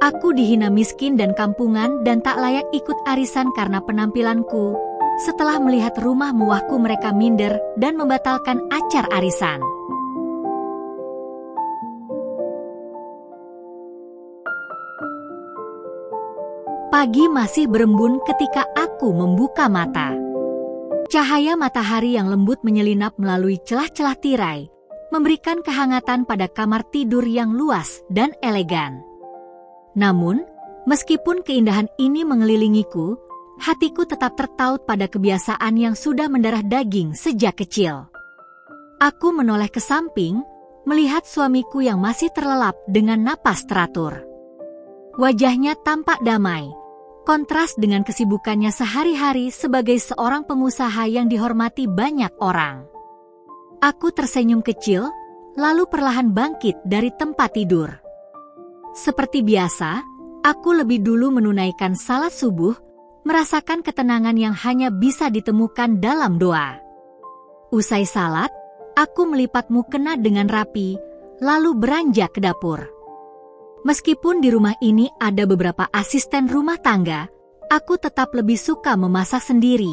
Aku dihina miskin dan kampungan dan tak layak ikut arisan karena penampilanku. Setelah melihat rumah mewahku, mereka minder dan membatalkan acar arisan. Pagi masih berembun ketika aku membuka mata. Cahaya matahari yang lembut menyelinap melalui celah-celah tirai, memberikan kehangatan pada kamar tidur yang luas dan elegan. Namun, meskipun keindahan ini mengelilingiku, hatiku tetap tertaut pada kebiasaan yang sudah mendarah daging sejak kecil. Aku menoleh ke samping, melihat suamiku yang masih terlelap dengan napas teratur. Wajahnya tampak damai, kontras dengan kesibukannya sehari-hari sebagai seorang pengusaha yang dihormati banyak orang. Aku tersenyum kecil, lalu perlahan bangkit dari tempat tidur. Seperti biasa, aku lebih dulu menunaikan salat subuh, merasakan ketenangan yang hanya bisa ditemukan dalam doa. Usai salat, aku melipat mukena dengan rapi, lalu beranjak ke dapur. Meskipun di rumah ini ada beberapa asisten rumah tangga, aku tetap lebih suka memasak sendiri,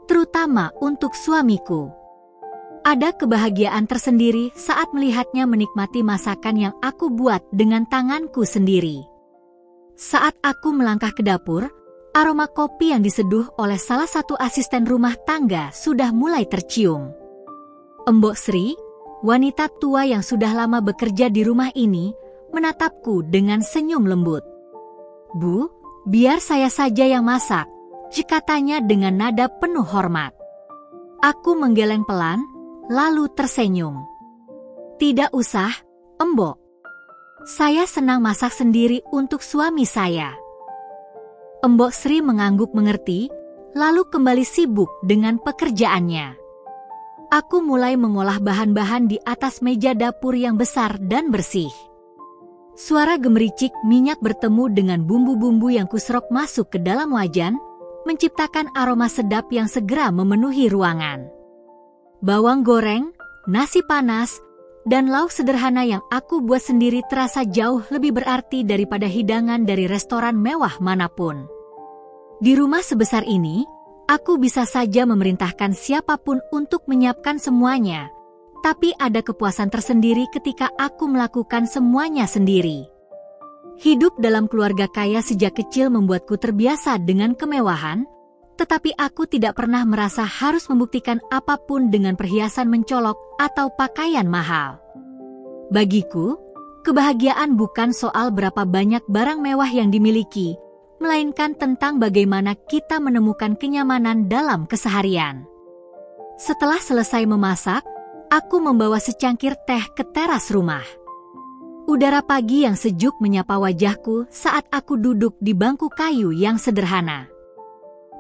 terutama untuk suamiku. Ada kebahagiaan tersendiri saat melihatnya menikmati masakan yang aku buat dengan tanganku sendiri. Saat aku melangkah ke dapur, aroma kopi yang diseduh oleh salah satu asisten rumah tangga sudah mulai tercium. Embok Sri, wanita tua yang sudah lama bekerja di rumah ini, menatapku dengan senyum lembut. "Bu, biar saya saja yang masak," katanya dengan nada penuh hormat. Aku menggeleng pelan, lalu tersenyum. "Tidak usah, Embok. Saya senang masak sendiri untuk suami saya." Embok Sri mengangguk mengerti, lalu kembali sibuk dengan pekerjaannya. Aku mulai mengolah bahan-bahan di atas meja dapur yang besar dan bersih. Suara gemericik minyak bertemu dengan bumbu-bumbu yang kuserok masuk ke dalam wajan, menciptakan aroma sedap yang segera memenuhi ruangan. Bawang goreng, nasi panas, dan lauk sederhana yang aku buat sendiri terasa jauh lebih berarti daripada hidangan dari restoran mewah manapun. Di rumah sebesar ini, aku bisa saja memerintahkan siapapun untuk menyiapkan semuanya, tapi ada kepuasan tersendiri ketika aku melakukan semuanya sendiri. Hidup dalam keluarga kaya sejak kecil membuatku terbiasa dengan kemewahan, tetapi aku tidak pernah merasa harus membuktikan apapun dengan perhiasan mencolok atau pakaian mahal. Bagiku, kebahagiaan bukan soal berapa banyak barang mewah yang dimiliki, melainkan tentang bagaimana kita menemukan kenyamanan dalam keseharian. Setelah selesai memasak, aku membawa secangkir teh ke teras rumah. Udara pagi yang sejuk menyapa wajahku saat aku duduk di bangku kayu yang sederhana.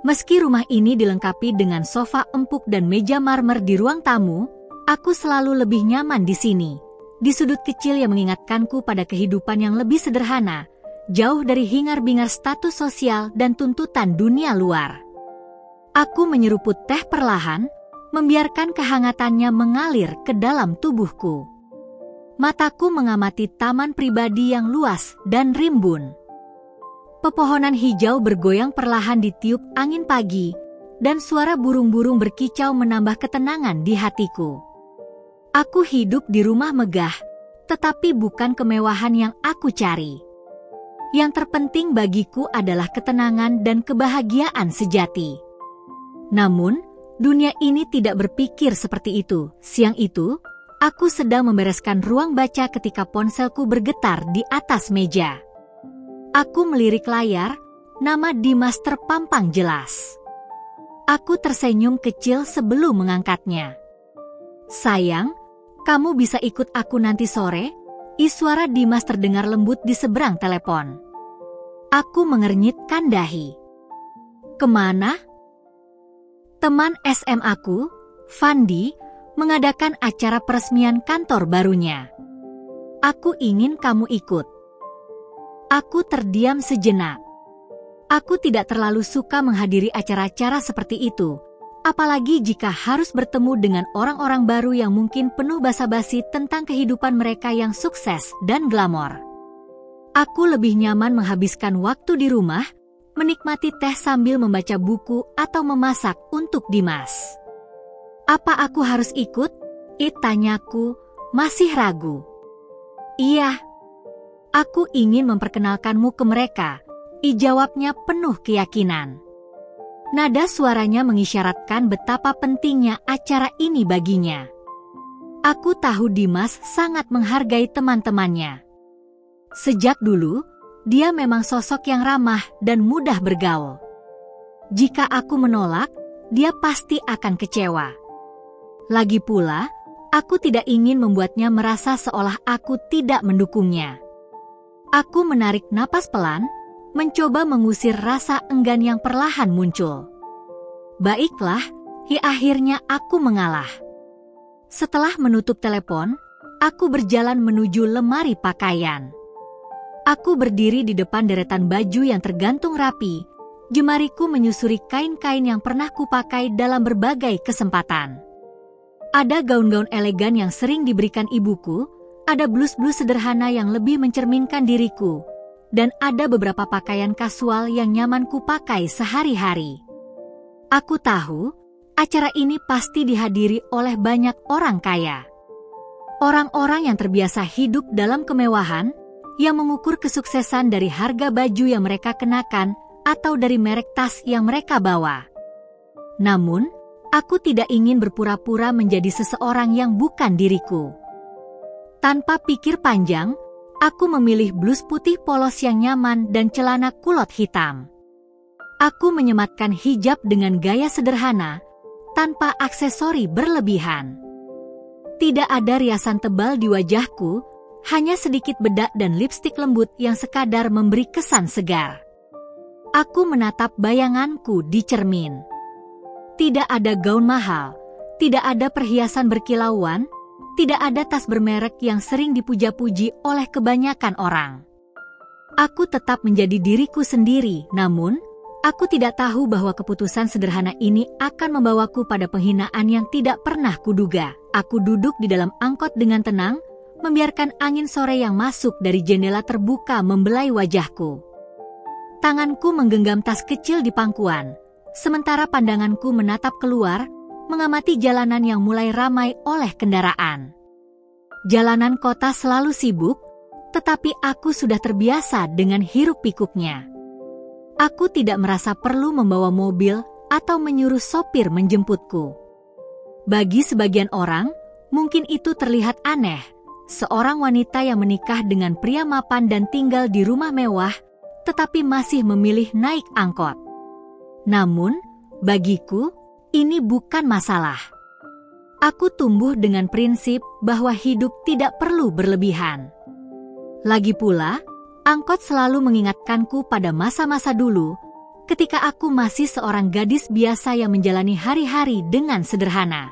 Meski rumah ini dilengkapi dengan sofa empuk dan meja marmer di ruang tamu, aku selalu lebih nyaman di sini, di sudut kecil yang mengingatkanku pada kehidupan yang lebih sederhana, jauh dari hingar-bingar status sosial dan tuntutan dunia luar. Aku menyeruput teh perlahan, membiarkan kehangatannya mengalir ke dalam tubuhku. Mataku mengamati taman pribadi yang luas dan rimbun. Pepohonan hijau bergoyang perlahan ditiup angin pagi, dan suara burung-burung berkicau menambah ketenangan di hatiku. Aku hidup di rumah megah, tetapi bukan kemewahan yang aku cari. Yang terpenting bagiku adalah ketenangan dan kebahagiaan sejati. Namun, dunia ini tidak berpikir seperti itu. Siang itu, aku sedang membereskan ruang baca ketika ponselku bergetar di atas meja. Aku melirik layar, nama Dimas terpampang jelas. Aku tersenyum kecil sebelum mengangkatnya. "Sayang, kamu bisa ikut aku nanti sore?" Suara Dimas terdengar lembut di seberang telepon. Aku mengernyitkan dahi. "Kemana?" Teman SMA aku, Fandi, mengadakan acara peresmian kantor barunya. "Aku ingin kamu ikut." Aku terdiam sejenak. Aku tidak terlalu suka menghadiri acara-acara seperti itu, apalagi jika harus bertemu dengan orang-orang baru yang mungkin penuh basa-basi tentang kehidupan mereka yang sukses dan glamor. Aku lebih nyaman menghabiskan waktu di rumah, menikmati teh sambil membaca buku atau memasak untuk Dimas. Apa aku harus ikut? Tanyaku, masih ragu. Iya. Aku ingin memperkenalkanmu ke mereka, jawabnya penuh keyakinan. Nada suaranya mengisyaratkan betapa pentingnya acara ini baginya. Aku tahu Dimas sangat menghargai teman-temannya. Sejak dulu, dia memang sosok yang ramah dan mudah bergaul. Jika aku menolak, dia pasti akan kecewa. Lagi pula, aku tidak ingin membuatnya merasa seolah aku tidak mendukungnya. Aku menarik napas pelan, mencoba mengusir rasa enggan yang perlahan muncul. Baiklah, akhirnya aku mengalah. Setelah menutup telepon, aku berjalan menuju lemari pakaian. Aku berdiri di depan deretan baju yang tergantung rapi. Jemariku menyusuri kain-kain yang pernah kupakai dalam berbagai kesempatan. Ada gaun-gaun elegan yang sering diberikan ibuku, ada blus-blus sederhana yang lebih mencerminkan diriku, dan ada beberapa pakaian kasual yang nyaman kupakai sehari-hari. Aku tahu, acara ini pasti dihadiri oleh banyak orang kaya. Orang-orang yang terbiasa hidup dalam kemewahan, yang mengukur kesuksesan dari harga baju yang mereka kenakan atau dari merek tas yang mereka bawa. Namun, aku tidak ingin berpura-pura menjadi seseorang yang bukan diriku. Tanpa pikir panjang, aku memilih blus putih polos yang nyaman dan celana kulot hitam. Aku menyematkan hijab dengan gaya sederhana, tanpa aksesori berlebihan. Tidak ada riasan tebal di wajahku, hanya sedikit bedak dan lipstik lembut yang sekadar memberi kesan segar. Aku menatap bayanganku di cermin. Tidak ada gaun mahal, tidak ada perhiasan berkilauan, tidak ada tas bermerek yang sering dipuja-puji oleh kebanyakan orang. Aku tetap menjadi diriku sendiri, namun aku tidak tahu bahwa keputusan sederhana ini akan membawaku pada penghinaan yang tidak pernah kuduga. Aku duduk di dalam angkot dengan tenang, membiarkan angin sore yang masuk dari jendela terbuka membelai wajahku. Tanganku menggenggam tas kecil di pangkuan, sementara pandanganku menatap keluar, mengamati jalanan yang mulai ramai oleh kendaraan. Jalanan kota selalu sibuk, tetapi aku sudah terbiasa dengan hiruk-pikuknya. Aku tidak merasa perlu membawa mobil atau menyuruh sopir menjemputku. Bagi sebagian orang, mungkin itu terlihat aneh. Seorang wanita yang menikah dengan pria mapan dan tinggal di rumah mewah, tetapi masih memilih naik angkot. Namun, bagiku, ini bukan masalah. Aku tumbuh dengan prinsip bahwa hidup tidak perlu berlebihan. Lagi pula, angkot selalu mengingatkanku pada masa-masa dulu, ketika aku masih seorang gadis biasa yang menjalani hari-hari dengan sederhana.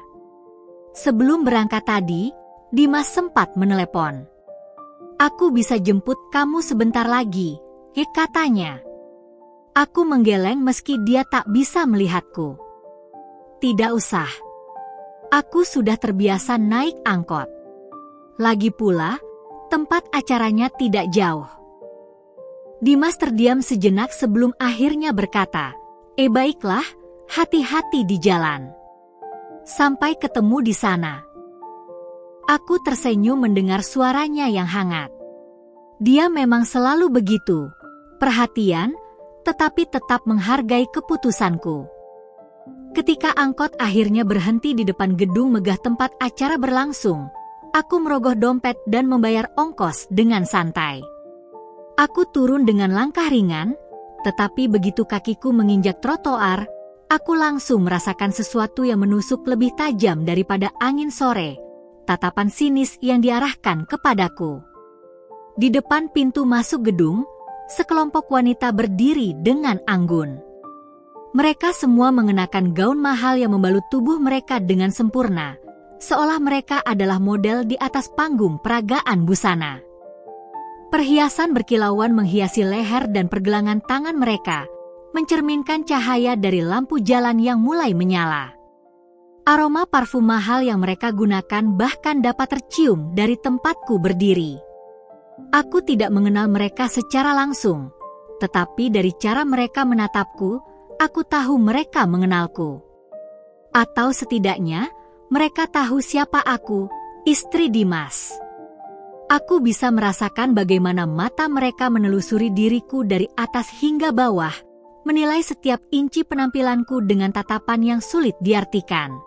Sebelum berangkat tadi, Dimas sempat menelepon. Aku bisa jemput kamu sebentar lagi, katanya. Aku menggeleng meski dia tak bisa melihatku. Tidak usah. Aku sudah terbiasa naik angkot. Lagi pula, tempat acaranya tidak jauh. Dimas terdiam sejenak sebelum akhirnya berkata, baiklah, hati-hati di jalan. Sampai ketemu di sana. Aku tersenyum mendengar suaranya yang hangat. Dia memang selalu begitu, perhatian, tetapi tetap menghargai keputusanku. Ketika angkot akhirnya berhenti di depan gedung megah tempat acara berlangsung, aku merogoh dompet dan membayar ongkos dengan santai. Aku turun dengan langkah ringan, tetapi begitu kakiku menginjak trotoar, aku langsung merasakan sesuatu yang menusuk lebih tajam daripada angin sore. Tatapan sinis yang diarahkan kepadaku. Di depan pintu masuk gedung, sekelompok wanita berdiri dengan anggun. Mereka semua mengenakan gaun mahal yang membalut tubuh mereka dengan sempurna, seolah mereka adalah model di atas panggung peragaan busana. Perhiasan berkilauan menghiasi leher dan pergelangan tangan mereka, mencerminkan cahaya dari lampu jalan yang mulai menyala. Aroma parfum mahal yang mereka gunakan bahkan dapat tercium dari tempatku berdiri. Aku tidak mengenal mereka secara langsung, tetapi dari cara mereka menatapku, aku tahu mereka mengenalku. Atau setidaknya, mereka tahu siapa aku, istri Dimas. Aku bisa merasakan bagaimana mata mereka menelusuri diriku dari atas hingga bawah, menilai setiap inci penampilanku dengan tatapan yang sulit diartikan.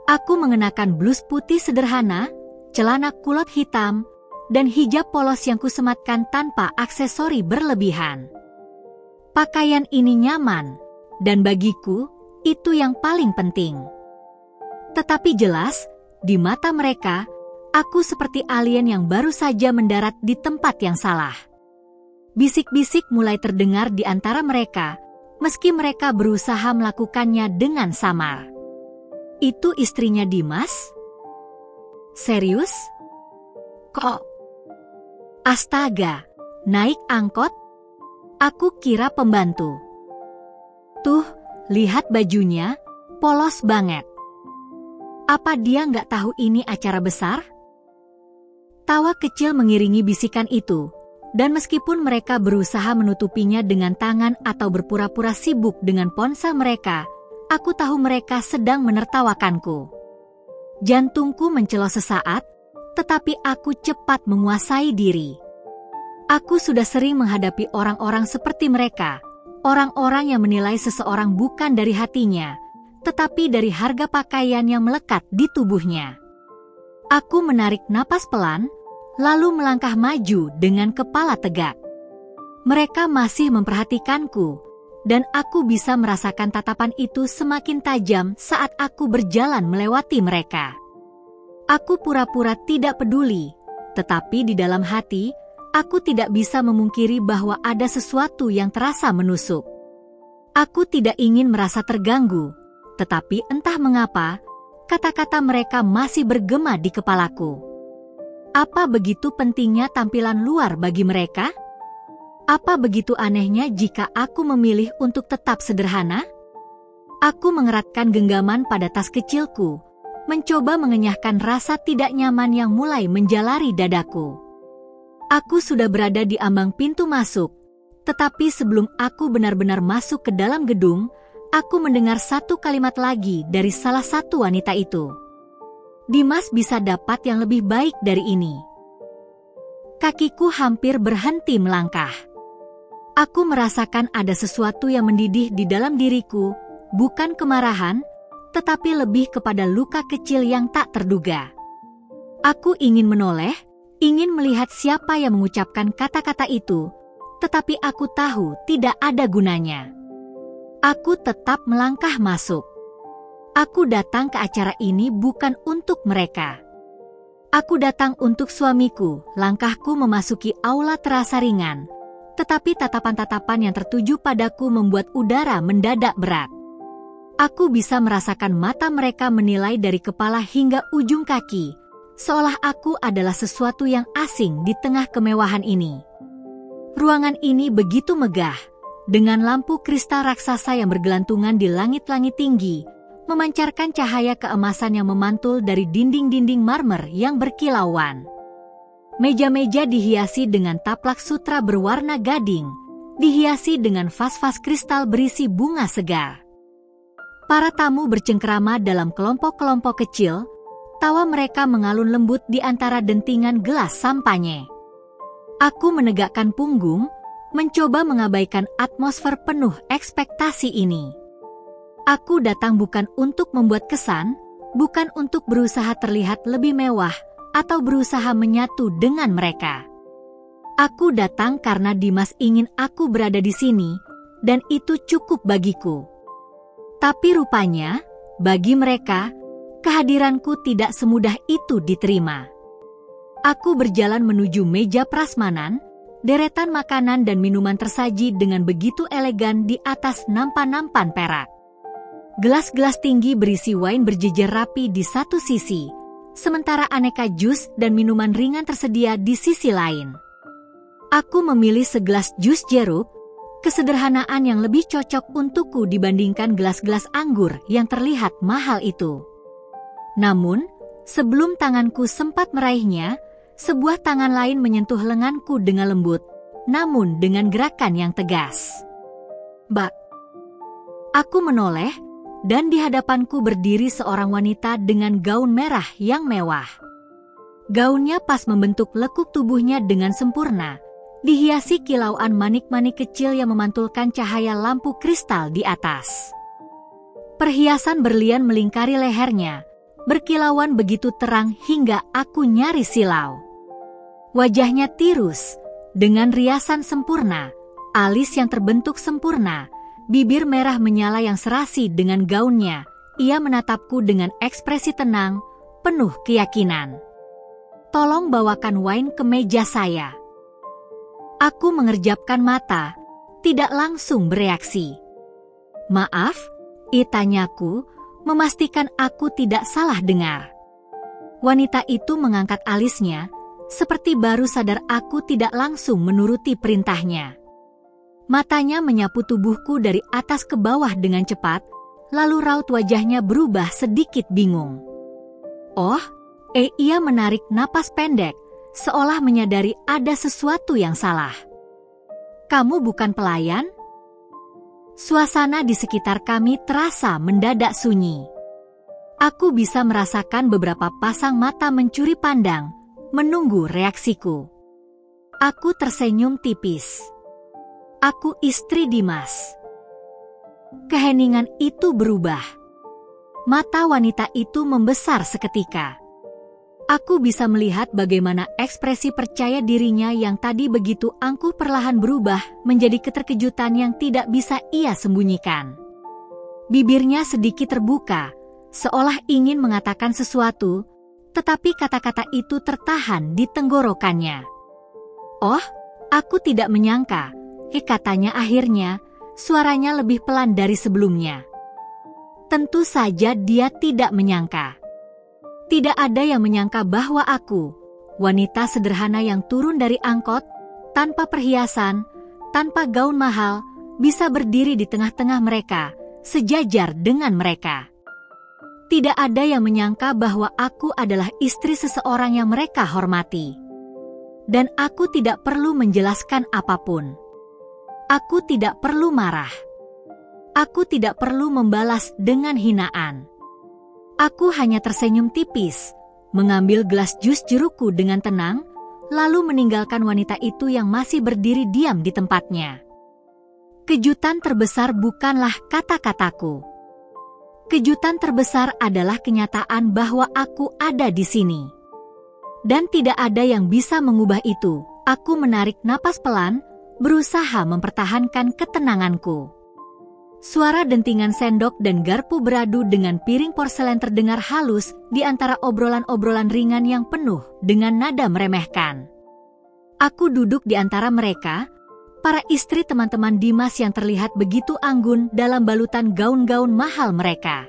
Aku mengenakan blus putih sederhana, celana kulot hitam, dan hijab polos yang kusematkan tanpa aksesori berlebihan. Pakaian ini nyaman, dan bagiku, itu yang paling penting. Tetapi jelas, di mata mereka, aku seperti alien yang baru saja mendarat di tempat yang salah. Bisik-bisik mulai terdengar di antara mereka, meski mereka berusaha melakukannya dengan samar. Itu istrinya Dimas? Serius? Kok? Astaga, naik angkot? Aku kira pembantu. Tuh, lihat bajunya, polos banget. Apa dia nggak tahu ini acara besar? Tawa kecil mengiringi bisikan itu, dan meskipun mereka berusaha menutupinya dengan tangan atau berpura-pura sibuk dengan ponsel mereka, aku tahu mereka sedang menertawakanku. Jantungku mencelos sesaat, tetapi aku cepat menguasai diri. Aku sudah sering menghadapi orang-orang seperti mereka, orang-orang yang menilai seseorang bukan dari hatinya, tetapi dari harga pakaian yang melekat di tubuhnya. Aku menarik napas pelan, lalu melangkah maju dengan kepala tegak. Mereka masih memperhatikanku, dan aku bisa merasakan tatapan itu semakin tajam saat aku berjalan melewati mereka. Aku pura-pura tidak peduli, tetapi di dalam hati, aku tidak bisa memungkiri bahwa ada sesuatu yang terasa menusuk. Aku tidak ingin merasa terganggu, tetapi entah mengapa, kata-kata mereka masih bergema di kepalaku. Apa begitu pentingnya tampilan luar bagi mereka? Apa begitu anehnya jika aku memilih untuk tetap sederhana? Aku mengeratkan genggaman pada tas kecilku, mencoba mengenyahkan rasa tidak nyaman yang mulai menjalari dadaku. Aku sudah berada di ambang pintu masuk, tetapi sebelum aku benar-benar masuk ke dalam gedung, aku mendengar satu kalimat lagi dari salah satu wanita itu. Dimas bisa dapat yang lebih baik dari ini. Kakiku hampir berhenti melangkah. Aku merasakan ada sesuatu yang mendidih di dalam diriku, bukan kemarahan, tetapi lebih kepada luka kecil yang tak terduga. Aku ingin menoleh, ingin melihat siapa yang mengucapkan kata-kata itu, tetapi aku tahu tidak ada gunanya. Aku tetap melangkah masuk. Aku datang ke acara ini bukan untuk mereka. Aku datang untuk suamiku. Langkahku memasuki aula terasa ringan, tetapi tatapan-tatapan yang tertuju padaku membuat udara mendadak berat. Aku bisa merasakan mata mereka menilai dari kepala hingga ujung kaki, seolah aku adalah sesuatu yang asing di tengah kemewahan ini. Ruangan ini begitu megah, dengan lampu kristal raksasa yang bergelantungan di langit-langit tinggi, memancarkan cahaya keemasan yang memantul dari dinding-dinding marmer yang berkilauan. Meja-meja dihiasi dengan taplak sutra berwarna gading, dihiasi dengan vas-vas kristal berisi bunga segar. Para tamu bercengkerama dalam kelompok-kelompok kecil, tawa mereka mengalun lembut di antara dentingan gelas sampanye. Aku menegakkan punggung, mencoba mengabaikan atmosfer penuh ekspektasi ini. Aku datang bukan untuk membuat kesan, bukan untuk berusaha terlihat lebih mewah, atau berusaha menyatu dengan mereka. Aku datang karena Dimas ingin aku berada di sini, dan itu cukup bagiku. Tapi rupanya, bagi mereka, kehadiranku tidak semudah itu diterima. Aku berjalan menuju meja prasmanan, deretan makanan dan minuman tersaji dengan begitu elegan di atas nampan-nampan perak. Gelas-gelas tinggi berisi wain berjejer rapi di satu sisi, sementara aneka jus dan minuman ringan tersedia di sisi lain. Aku memilih segelas jus jeruk, kesederhanaan yang lebih cocok untukku dibandingkan gelas-gelas anggur yang terlihat mahal itu. Namun, sebelum tanganku sempat meraihnya, Sebuah tangan lain menyentuh lenganku dengan lembut, namun dengan gerakan yang tegas. "Mbak." Aku menoleh, dan di hadapanku berdiri seorang wanita dengan gaun merah yang mewah. Gaunnya pas membentuk lekuk tubuhnya dengan sempurna, dihiasi kilauan manik-manik kecil yang memantulkan cahaya lampu kristal di atas. Perhiasan berlian melingkari lehernya, berkilauan begitu terang hingga aku nyaris silau. Wajahnya tirus, dengan riasan sempurna, alis yang terbentuk sempurna, bibir merah menyala yang serasi dengan gaunnya. Ia menatapku dengan ekspresi tenang, penuh keyakinan. "Tolong bawakan wine ke meja saya." Aku mengerjapkan mata, tidak langsung bereaksi. "Maaf?" tanyaku, memastikan aku tidak salah dengar. Wanita itu mengangkat alisnya, seperti baru sadar aku tidak langsung menuruti perintahnya. Matanya menyapu tubuhku dari atas ke bawah dengan cepat, lalu raut wajahnya berubah sedikit bingung. "Oh," ia menarik napas pendek, seolah menyadari ada sesuatu yang salah. "Kamu bukan pelayan?" Suasana di sekitar kami terasa mendadak sunyi. Aku bisa merasakan beberapa pasang mata mencuri pandang, menunggu reaksiku. Aku tersenyum tipis. "Aku istri Dimas." Keheningan itu berubah. Mata wanita itu membesar seketika. Aku bisa melihat bagaimana ekspresi percaya dirinya yang tadi begitu angkuh perlahan berubah menjadi keterkejutan yang tidak bisa ia sembunyikan. Bibirnya sedikit terbuka, seolah ingin mengatakan sesuatu, tetapi kata-kata itu tertahan di tenggorokannya. "Oh, aku tidak menyangka," katanya akhirnya, suaranya lebih pelan dari sebelumnya. Tentu saja dia tidak menyangka. Tidak ada yang menyangka bahwa aku, wanita sederhana yang turun dari angkot, tanpa perhiasan, tanpa gaun mahal, bisa berdiri di tengah-tengah mereka, sejajar dengan mereka. Tidak ada yang menyangka bahwa aku adalah istri seseorang yang mereka hormati. Dan aku tidak perlu menjelaskan apapun. Aku tidak perlu marah. Aku tidak perlu membalas dengan hinaan. Aku hanya tersenyum tipis, mengambil gelas jus jerukku dengan tenang, lalu meninggalkan wanita itu yang masih berdiri diam di tempatnya. Kejutan terbesar bukanlah kata-kataku. Kejutan terbesar adalah kenyataan bahwa aku ada di sini. Dan tidak ada yang bisa mengubah itu. Aku menarik napas pelan, berusaha mempertahankan ketenanganku. Suara dentingan sendok dan garpu beradu dengan piring porselen terdengar halus di antara obrolan-obrolan ringan yang penuh dengan nada meremehkan. Aku duduk di antara mereka, para istri teman-teman Dimas yang terlihat begitu anggun dalam balutan gaun-gaun mahal mereka.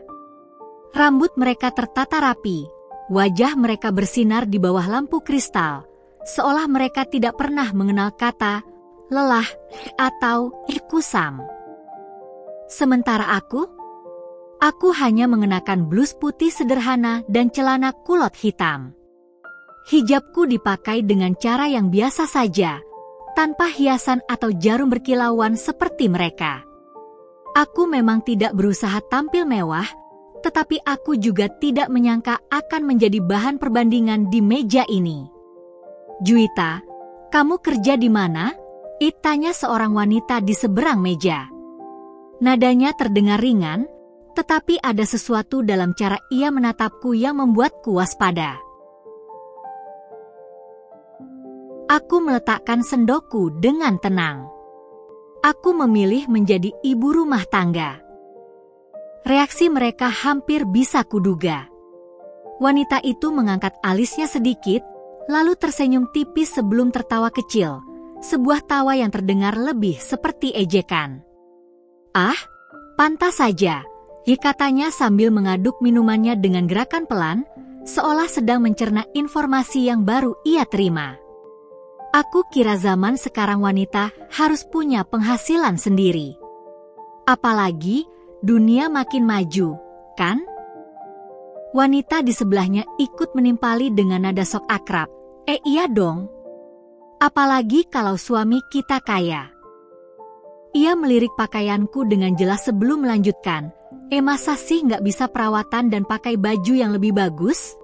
Rambut mereka tertata rapi, wajah mereka bersinar di bawah lampu kristal, seolah mereka tidak pernah mengenal kata lelah atau kusam. Sementara aku hanya mengenakan blus putih sederhana dan celana kulot hitam. Hijabku dipakai dengan cara yang biasa saja, tanpa hiasan atau jarum berkilauan seperti mereka. Aku memang tidak berusaha tampil mewah, tetapi aku juga tidak menyangka akan menjadi bahan perbandingan di meja ini. "Juwita, kamu kerja di mana?" tanya seorang wanita di seberang meja. Nadanya terdengar ringan, tetapi ada sesuatu dalam cara ia menatapku yang membuatku waspada. Aku meletakkan sendokku dengan tenang. Aku memilih menjadi ibu rumah tangga. Reaksi mereka hampir bisa kuduga. Wanita itu mengangkat alisnya sedikit, lalu tersenyum tipis sebelum tertawa kecil, sebuah tawa yang terdengar lebih seperti ejekan. "Ah, pantas saja," katanya sambil mengaduk minumannya dengan gerakan pelan, seolah sedang mencerna informasi yang baru ia terima. Aku kira zaman sekarang wanita harus punya penghasilan sendiri. Apalagi dunia makin maju, kan? Wanita di sebelahnya ikut menimpali dengan nada sok akrab. Iya dong. Apalagi kalau suami kita kaya. Ia melirik pakaianku dengan jelas sebelum melanjutkan. Masa sih nggak bisa perawatan dan pakai baju yang lebih bagus?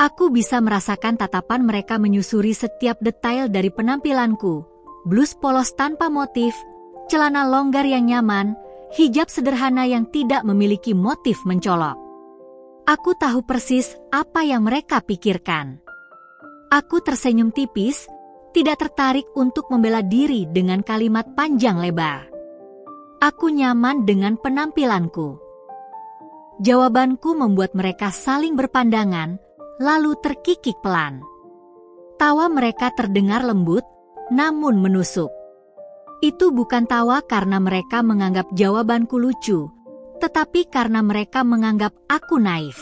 Aku bisa merasakan tatapan mereka menyusuri setiap detail dari penampilanku. Blus polos tanpa motif, celana longgar yang nyaman, hijab sederhana yang tidak memiliki motif mencolok. Aku tahu persis apa yang mereka pikirkan. Aku tersenyum tipis, tidak tertarik untuk membela diri dengan kalimat panjang lebar. Aku nyaman dengan penampilanku. Jawabanku membuat mereka saling berpandangan, lalu terkikik pelan. Tawa mereka terdengar lembut, namun menusuk. Itu bukan tawa karena mereka menganggap jawabanku lucu, tetapi karena mereka menganggap aku naif.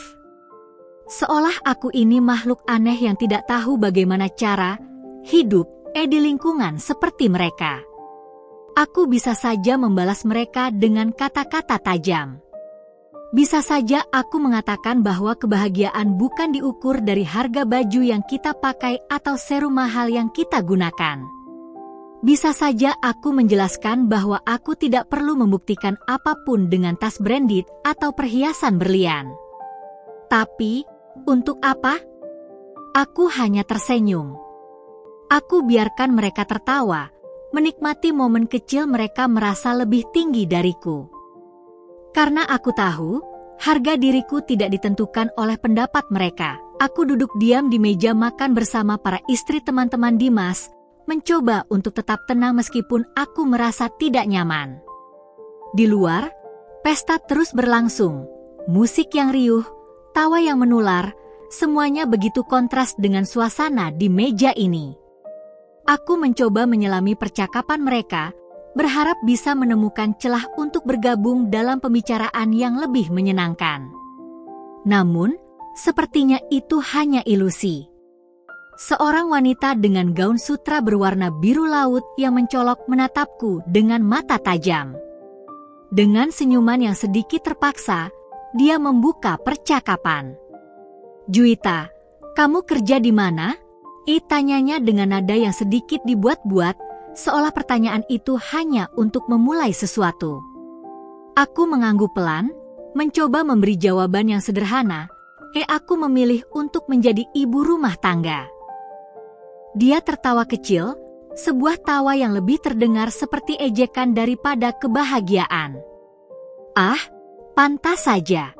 Seolah aku ini makhluk aneh yang tidak tahu bagaimana cara hidup di lingkungan seperti mereka. Aku bisa saja membalas mereka dengan kata-kata tajam. Bisa saja aku mengatakan bahwa kebahagiaan bukan diukur dari harga baju yang kita pakai atau serum mahal yang kita gunakan. Bisa saja aku menjelaskan bahwa aku tidak perlu membuktikan apapun dengan tas branded atau perhiasan berlian. Tapi, untuk apa? Aku hanya tersenyum. Aku biarkan mereka tertawa, menikmati momen kecil mereka merasa lebih tinggi dariku. Karena aku tahu, harga diriku tidak ditentukan oleh pendapat mereka. Aku duduk diam di meja makan bersama para istri teman-teman Dimas, mencoba untuk tetap tenang meskipun aku merasa tidak nyaman. Di luar, pesta terus berlangsung. Musik yang riuh, tawa yang menular, semuanya begitu kontras dengan suasana di meja ini. Aku mencoba menyelami percakapan mereka, berharap bisa menemukan celah untuk bergabung dalam pembicaraan yang lebih menyenangkan. Namun, sepertinya itu hanya ilusi. Seorang wanita dengan gaun sutra berwarna biru laut yang mencolok menatapku dengan mata tajam. Dengan senyuman yang sedikit terpaksa, dia membuka percakapan. "Juwita, kamu kerja di mana?" Tanyanya dengan nada yang sedikit dibuat-buat, seolah pertanyaan itu hanya untuk memulai sesuatu. Aku mengangguk pelan, mencoba memberi jawaban yang sederhana. Aku memilih untuk menjadi ibu rumah tangga. Dia tertawa kecil, sebuah tawa yang lebih terdengar seperti ejekan daripada kebahagiaan. Ah, pantas saja.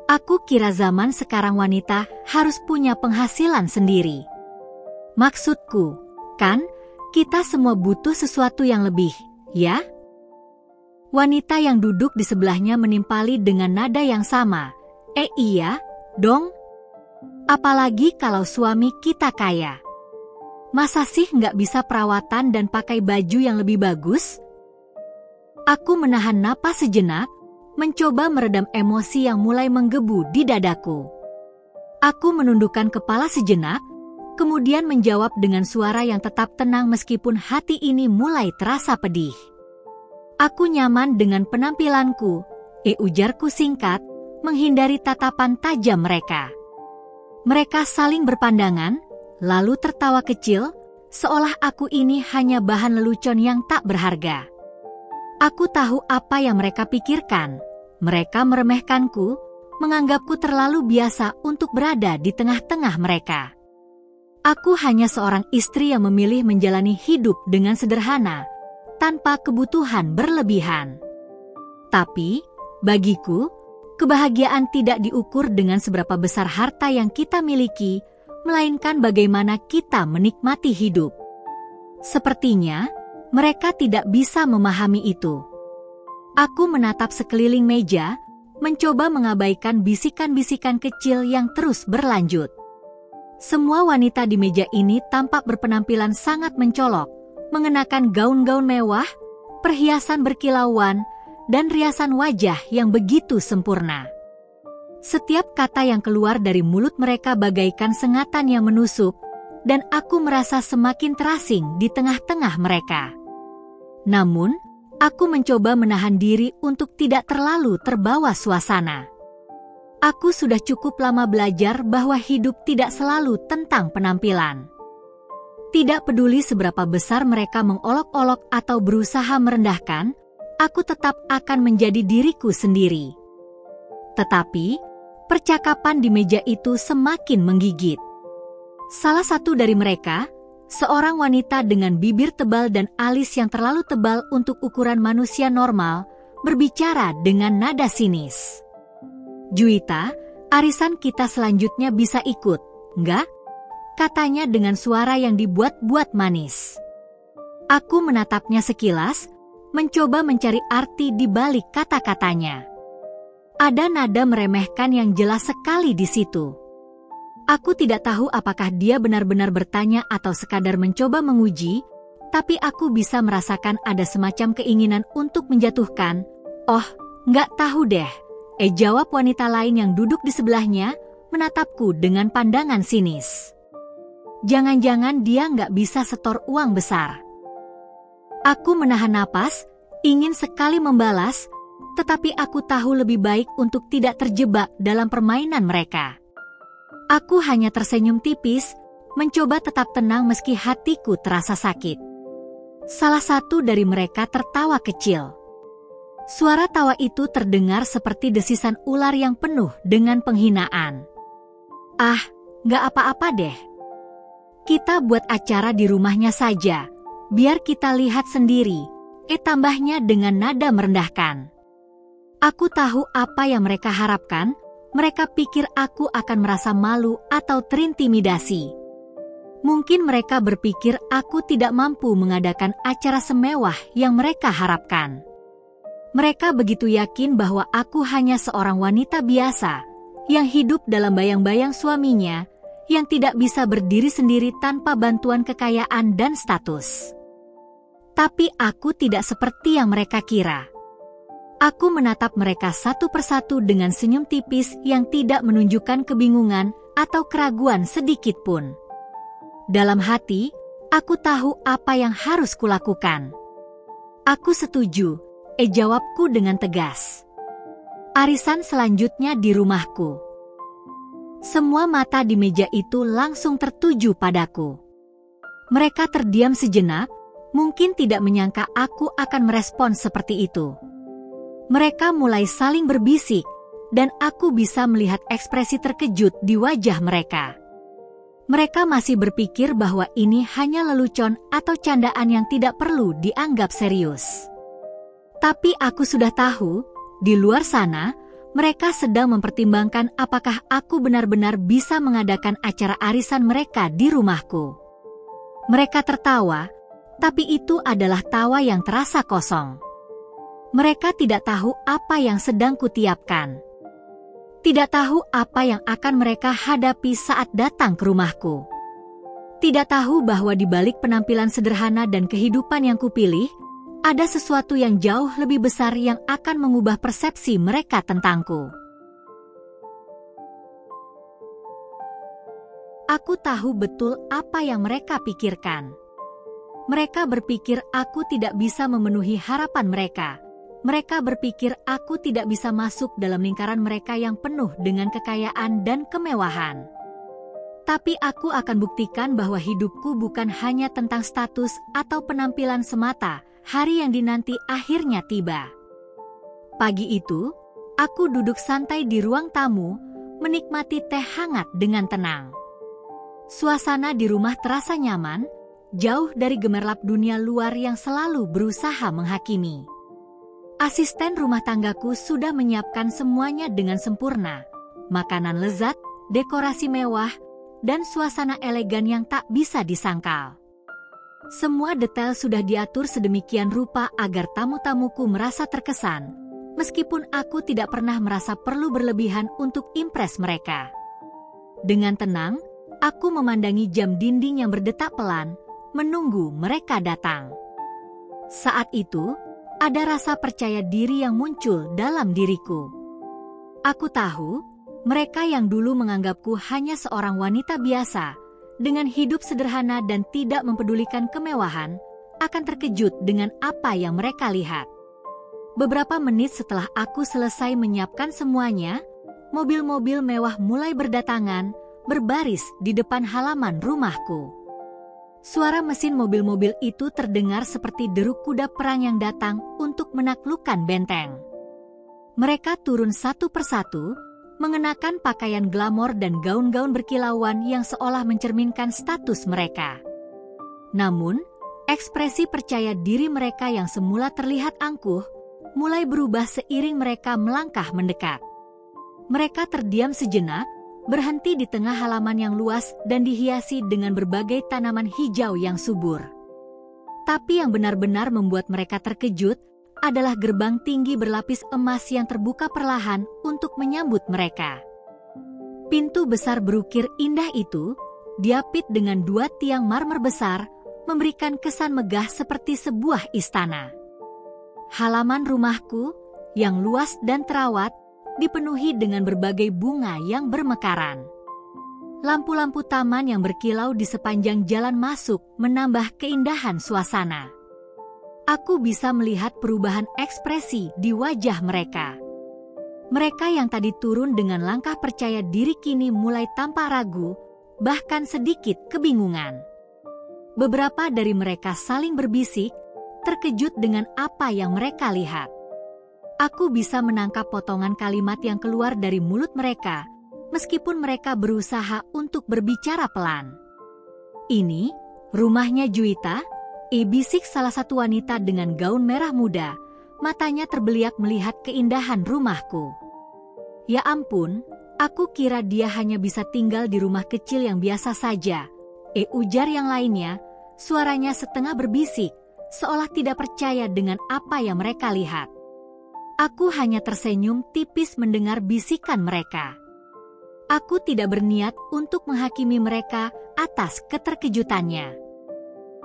Aku kira zaman sekarang wanita harus punya penghasilan sendiri. Maksudku, kan, kita semua butuh sesuatu yang lebih, ya? Wanita yang duduk di sebelahnya menimpali dengan nada yang sama. Iya, dong. Apalagi kalau suami kita kaya. Masa sih nggak bisa perawatan dan pakai baju yang lebih bagus? Aku menahan napas sejenak, mencoba meredam emosi yang mulai menggebu di dadaku. Aku menundukkan kepala sejenak, kemudian menjawab dengan suara yang tetap tenang meskipun hati ini mulai terasa pedih. Aku nyaman dengan penampilanku, ujarku singkat, menghindari tatapan tajam mereka. Mereka saling berpandangan, lalu tertawa kecil, seolah aku ini hanya bahan lelucon yang tak berharga. Aku tahu apa yang mereka pikirkan. Mereka meremehkanku, menganggapku terlalu biasa untuk berada di tengah-tengah mereka. Aku hanya seorang istri yang memilih menjalani hidup dengan sederhana, tanpa kebutuhan berlebihan. Tapi, bagiku, kebahagiaan tidak diukur dengan seberapa besar harta yang kita miliki, melainkan bagaimana kita menikmati hidup. Sepertinya, mereka tidak bisa memahami itu. Aku menatap sekeliling meja, mencoba mengabaikan bisikan-bisikan kecil yang terus berlanjut. Semua wanita di meja ini tampak berpenampilan sangat mencolok, mengenakan gaun-gaun mewah, perhiasan berkilauan, dan riasan wajah yang begitu sempurna. Setiap kata yang keluar dari mulut mereka bagaikan sengatan yang menusuk, dan aku merasa semakin terasing di tengah-tengah mereka. Namun, aku mencoba menahan diri untuk tidak terlalu terbawa suasana. Aku sudah cukup lama belajar bahwa hidup tidak selalu tentang penampilan. Tidak peduli seberapa besar mereka mengolok-olok atau berusaha merendahkan, aku tetap akan menjadi diriku sendiri. Tetapi, percakapan di meja itu semakin menggigit. Salah satu dari mereka, seorang wanita dengan bibir tebal dan alis yang terlalu tebal untuk ukuran manusia normal, berbicara dengan nada sinis. "Juwita, arisan kita selanjutnya bisa ikut, enggak?" katanya dengan suara yang dibuat-buat manis. Aku menatapnya sekilas, mencoba mencari arti di balik kata-katanya. Ada nada meremehkan yang jelas sekali di situ. Aku tidak tahu apakah dia benar-benar bertanya atau sekadar mencoba menguji, tapi aku bisa merasakan ada semacam keinginan untuk menjatuhkan. "Oh, nggak tahu deh," jawab wanita lain yang duduk di sebelahnya, menatapku dengan pandangan sinis. Jangan-jangan dia nggak bisa setor uang besar. Aku menahan napas, ingin sekali membalas, tetapi aku tahu lebih baik untuk tidak terjebak dalam permainan mereka. Aku hanya tersenyum tipis, mencoba tetap tenang meski hatiku terasa sakit. Salah satu dari mereka tertawa kecil. Suara tawa itu terdengar seperti desisan ular yang penuh dengan penghinaan. "Ah, nggak apa-apa deh. Kita buat acara di rumahnya saja, biar kita lihat sendiri," tambahnya dengan nada merendahkan. Aku tahu apa yang mereka harapkan. Mereka pikir aku akan merasa malu atau terintimidasi. Mungkin mereka berpikir aku tidak mampu mengadakan acara semewah yang mereka harapkan. Mereka begitu yakin bahwa aku hanya seorang wanita biasa yang hidup dalam bayang-bayang suaminya yang tidak bisa berdiri sendiri tanpa bantuan kekayaan dan status. Tapi aku tidak seperti yang mereka kira. Aku menatap mereka satu persatu dengan senyum tipis yang tidak menunjukkan kebingungan atau keraguan sedikit pun. Dalam hati, aku tahu apa yang harus kulakukan. "Aku setuju," jawabku dengan tegas. Arisan selanjutnya di rumahku. Semua mata di meja itu langsung tertuju padaku. Mereka terdiam sejenak, mungkin tidak menyangka aku akan merespons seperti itu. Mereka mulai saling berbisik, dan aku bisa melihat ekspresi terkejut di wajah mereka. Mereka masih berpikir bahwa ini hanya lelucon atau candaan yang tidak perlu dianggap serius. Tapi aku sudah tahu, di luar sana, mereka sedang mempertimbangkan apakah aku benar-benar bisa mengadakan acara arisan mereka di rumahku. Mereka tertawa, tapi itu adalah tawa yang terasa kosong. Mereka tidak tahu apa yang sedang kutiapkan. Tidak tahu apa yang akan mereka hadapi saat datang ke rumahku. Tidak tahu bahwa di balik penampilan sederhana dan kehidupan yang kupilih, ada sesuatu yang jauh lebih besar yang akan mengubah persepsi mereka tentangku. Aku tahu betul apa yang mereka pikirkan. Mereka berpikir aku tidak bisa memenuhi harapan mereka. Mereka berpikir aku tidak bisa masuk dalam lingkaran mereka yang penuh dengan kekayaan dan kemewahan. Tapi aku akan buktikan bahwa hidupku bukan hanya tentang status atau penampilan semata. Hari yang dinanti akhirnya tiba. Pagi itu, aku duduk santai di ruang tamu, menikmati teh hangat dengan tenang. Suasana di rumah terasa nyaman, jauh dari gemerlap dunia luar yang selalu berusaha menghakimi. Asisten rumah tanggaku sudah menyiapkan semuanya dengan sempurna. Makanan lezat, dekorasi mewah, dan suasana elegan yang tak bisa disangkal. Semua detail sudah diatur sedemikian rupa agar tamu-tamuku merasa terkesan, meskipun aku tidak pernah merasa perlu berlebihan untuk impress mereka. Dengan tenang, aku memandangi jam dinding yang berdetak pelan, menunggu mereka datang. Saat itu, ada rasa percaya diri yang muncul dalam diriku. Aku tahu, mereka yang dulu menganggapku hanya seorang wanita biasa, dengan hidup sederhana dan tidak mempedulikan kemewahan, akan terkejut dengan apa yang mereka lihat. Beberapa menit setelah aku selesai menyiapkan semuanya, mobil-mobil mewah mulai berdatangan, berbaris di depan halaman rumahku. Suara mesin mobil-mobil itu terdengar seperti deruk kuda perang yang datang untuk menaklukkan benteng. Mereka turun satu persatu, mengenakan pakaian glamor dan gaun-gaun berkilauan yang seolah mencerminkan status mereka. Namun, ekspresi percaya diri mereka yang semula terlihat angkuh, mulai berubah seiring mereka melangkah mendekat. Mereka terdiam sejenak, berhenti di tengah halaman yang luas dan dihiasi dengan berbagai tanaman hijau yang subur. Tapi yang benar-benar membuat mereka terkejut adalah gerbang tinggi berlapis emas yang terbuka perlahan untuk menyambut mereka. Pintu besar berukir indah itu, diapit dengan 2 tiang marmer besar, memberikan kesan megah seperti sebuah istana. Halaman rumahku, yang luas dan terawat, dipenuhi dengan berbagai bunga yang bermekaran. Lampu-lampu taman yang berkilau di sepanjang jalan masuk menambah keindahan suasana. Aku bisa melihat perubahan ekspresi di wajah mereka. Mereka yang tadi turun dengan langkah percaya diri kini mulai tampak ragu, bahkan sedikit kebingungan. Beberapa dari mereka saling berbisik, terkejut dengan apa yang mereka lihat. Aku bisa menangkap potongan kalimat yang keluar dari mulut mereka, meskipun mereka berusaha untuk berbicara pelan. "Ini, rumahnya Juwita?" bisik salah satu wanita dengan gaun merah muda, matanya terbeliak melihat keindahan rumahku. Ya ampun, aku kira dia hanya bisa tinggal di rumah kecil yang biasa saja. Ujar yang lainnya, suaranya setengah berbisik, seolah tidak percaya dengan apa yang mereka lihat. Aku hanya tersenyum tipis mendengar bisikan mereka. Aku tidak berniat untuk menghakimi mereka atas keterkejutannya.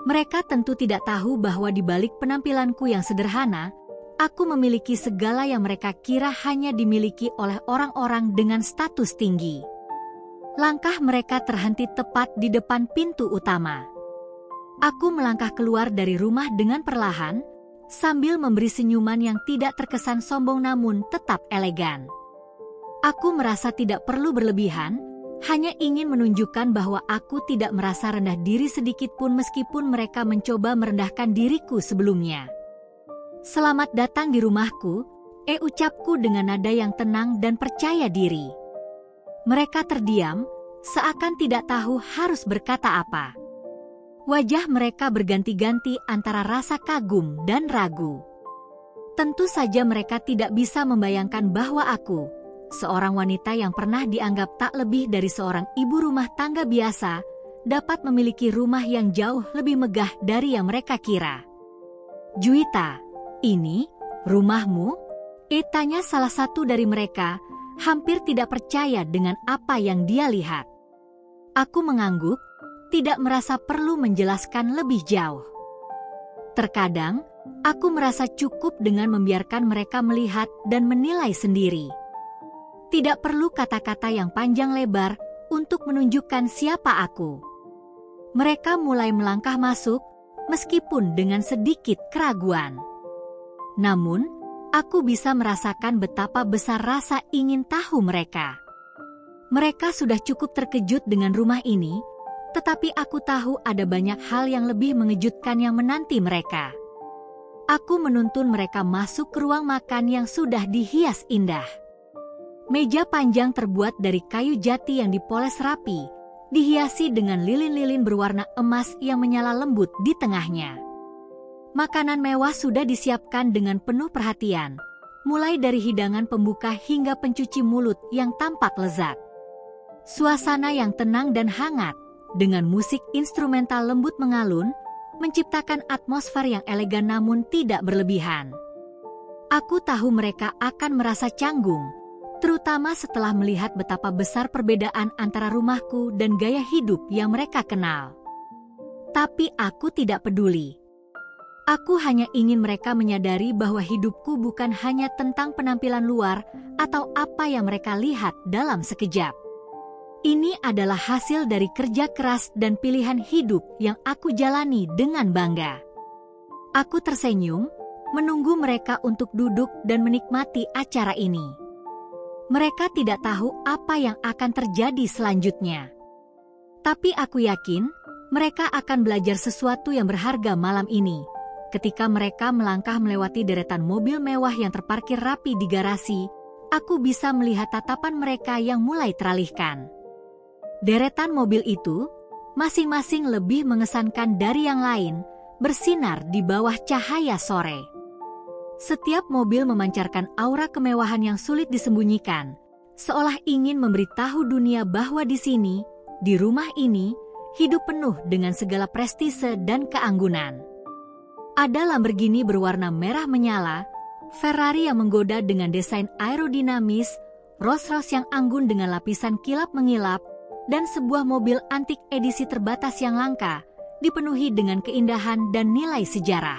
Mereka tentu tidak tahu bahwa di balik penampilanku yang sederhana, aku memiliki segala yang mereka kira hanya dimiliki oleh orang-orang dengan status tinggi. Langkah mereka terhenti tepat di depan pintu utama. Aku melangkah keluar dari rumah dengan perlahan, sambil memberi senyuman yang tidak terkesan sombong namun tetap elegan. Aku merasa tidak perlu berlebihan, hanya ingin menunjukkan bahwa aku tidak merasa rendah diri sedikit pun meskipun mereka mencoba merendahkan diriku sebelumnya. "Selamat datang di rumahku," ucapku dengan nada yang tenang dan percaya diri. Mereka terdiam, seakan tidak tahu harus berkata apa. Wajah mereka berganti-ganti antara rasa kagum dan ragu. Tentu saja mereka tidak bisa membayangkan bahwa aku, seorang wanita yang pernah dianggap tak lebih dari seorang ibu rumah tangga biasa, dapat memiliki rumah yang jauh lebih megah dari yang mereka kira. "Juwita, ini rumahmu?" tanya salah satu dari mereka, hampir tidak percaya dengan apa yang dia lihat. Aku mengangguk, tidak merasa perlu menjelaskan lebih jauh. Terkadang, aku merasa cukup dengan membiarkan mereka melihat dan menilai sendiri. Tidak perlu kata-kata yang panjang lebar untuk menunjukkan siapa aku. Mereka mulai melangkah masuk, meskipun dengan sedikit keraguan. Namun, aku bisa merasakan betapa besar rasa ingin tahu mereka. Mereka sudah cukup terkejut dengan rumah ini, tetapi aku tahu ada banyak hal yang lebih mengejutkan yang menanti mereka. Aku menuntun mereka masuk ke ruang makan yang sudah dihias indah. Meja panjang terbuat dari kayu jati yang dipoles rapi, dihiasi dengan lilin-lilin berwarna emas yang menyala lembut di tengahnya. Makanan mewah sudah disiapkan dengan penuh perhatian, mulai dari hidangan pembuka hingga pencuci mulut yang tampak lezat. Suasana yang tenang dan hangat, dengan musik instrumental lembut mengalun, menciptakan atmosfer yang elegan namun tidak berlebihan. Aku tahu mereka akan merasa canggung, terutama setelah melihat betapa besar perbedaan antara rumahku dan gaya hidup yang mereka kenal. Tapi aku tidak peduli. Aku hanya ingin mereka menyadari bahwa hidupku bukan hanya tentang penampilan luar atau apa yang mereka lihat dalam sekejap. Ini adalah hasil dari kerja keras dan pilihan hidup yang aku jalani dengan bangga. Aku tersenyum, menunggu mereka untuk duduk dan menikmati acara ini. Mereka tidak tahu apa yang akan terjadi selanjutnya. Tapi aku yakin mereka akan belajar sesuatu yang berharga malam ini. Ketika mereka melangkah melewati deretan mobil mewah yang terparkir rapi di garasi, aku bisa melihat tatapan mereka yang mulai teralihkan. Deretan mobil itu, masing-masing lebih mengesankan dari yang lain, bersinar di bawah cahaya sore. Setiap mobil memancarkan aura kemewahan yang sulit disembunyikan, seolah ingin memberitahu dunia bahwa di sini, di rumah ini, hidup penuh dengan segala prestise dan keanggunan. Ada Lamborghini berwarna merah menyala, Ferrari yang menggoda dengan desain aerodinamis, Rolls-Royce yang anggun dengan lapisan kilap mengilap, dan sebuah mobil antik edisi terbatas yang langka, dipenuhi dengan keindahan dan nilai sejarah.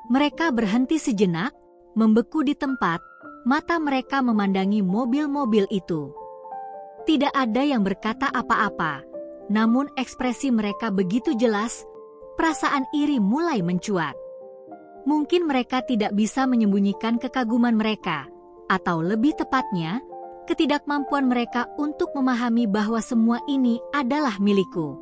Mereka berhenti sejenak, membeku di tempat, mata mereka memandangi mobil-mobil itu. Tidak ada yang berkata apa-apa, namun ekspresi mereka begitu jelas, perasaan iri mulai mencuat. Mungkin mereka tidak bisa menyembunyikan kekaguman mereka, atau lebih tepatnya, ketidakmampuan mereka untuk memahami bahwa semua ini adalah milikku.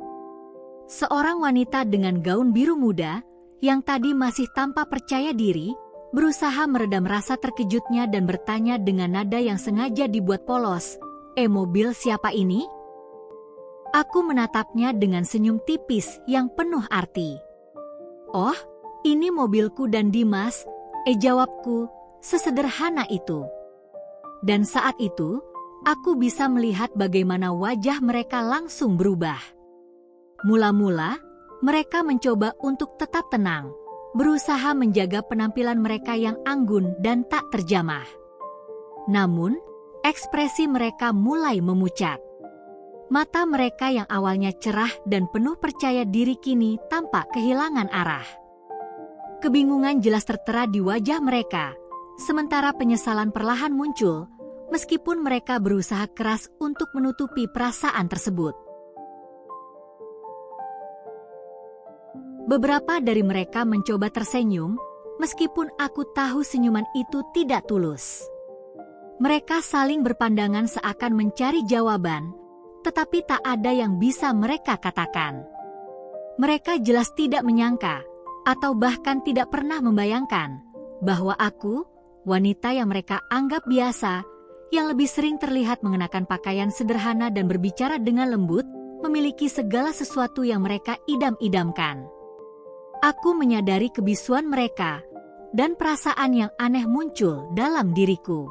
Seorang wanita dengan gaun biru muda, yang tadi masih tanpa percaya diri, berusaha meredam rasa terkejutnya dan bertanya dengan nada yang sengaja dibuat polos, mobil siapa ini?" Aku menatapnya dengan senyum tipis yang penuh arti. "Oh, ini mobilku dan Dimas," jawabku, sesederhana itu. Dan saat itu, aku bisa melihat bagaimana wajah mereka langsung berubah. Mula-mula, mereka mencoba untuk tetap tenang, berusaha menjaga penampilan mereka yang anggun dan tak terjamah. Namun, ekspresi mereka mulai memucat. Mata mereka yang awalnya cerah dan penuh percaya diri kini tampak kehilangan arah. Kebingungan jelas tertera di wajah mereka, sementara penyesalan perlahan muncul, meskipun mereka berusaha keras untuk menutupi perasaan tersebut. Beberapa dari mereka mencoba tersenyum, meskipun aku tahu senyuman itu tidak tulus. Mereka saling berpandangan seakan mencari jawaban, tetapi tak ada yang bisa mereka katakan. Mereka jelas tidak menyangka, atau bahkan tidak pernah membayangkan, bahwa aku, wanita yang mereka anggap biasa, yang lebih sering terlihat mengenakan pakaian sederhana dan berbicara dengan lembut, memiliki segala sesuatu yang mereka idam-idamkan. Aku menyadari kebisuan mereka, dan perasaan yang aneh muncul dalam diriku.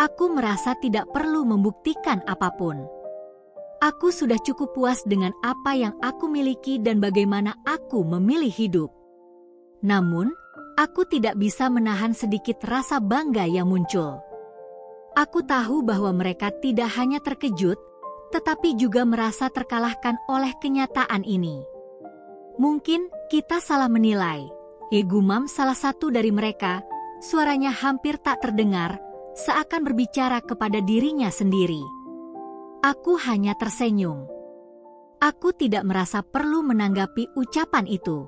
Aku merasa tidak perlu membuktikan apapun. Aku sudah cukup puas dengan apa yang aku miliki dan bagaimana aku memilih hidup. Namun, aku tidak bisa menahan sedikit rasa bangga yang muncul. Aku tahu bahwa mereka tidak hanya terkejut, tetapi juga merasa terkalahkan oleh kenyataan ini. "Mungkin kita salah menilai," gumam salah satu dari mereka, suaranya hampir tak terdengar, seakan berbicara kepada dirinya sendiri. Aku hanya tersenyum. Aku tidak merasa perlu menanggapi ucapan itu.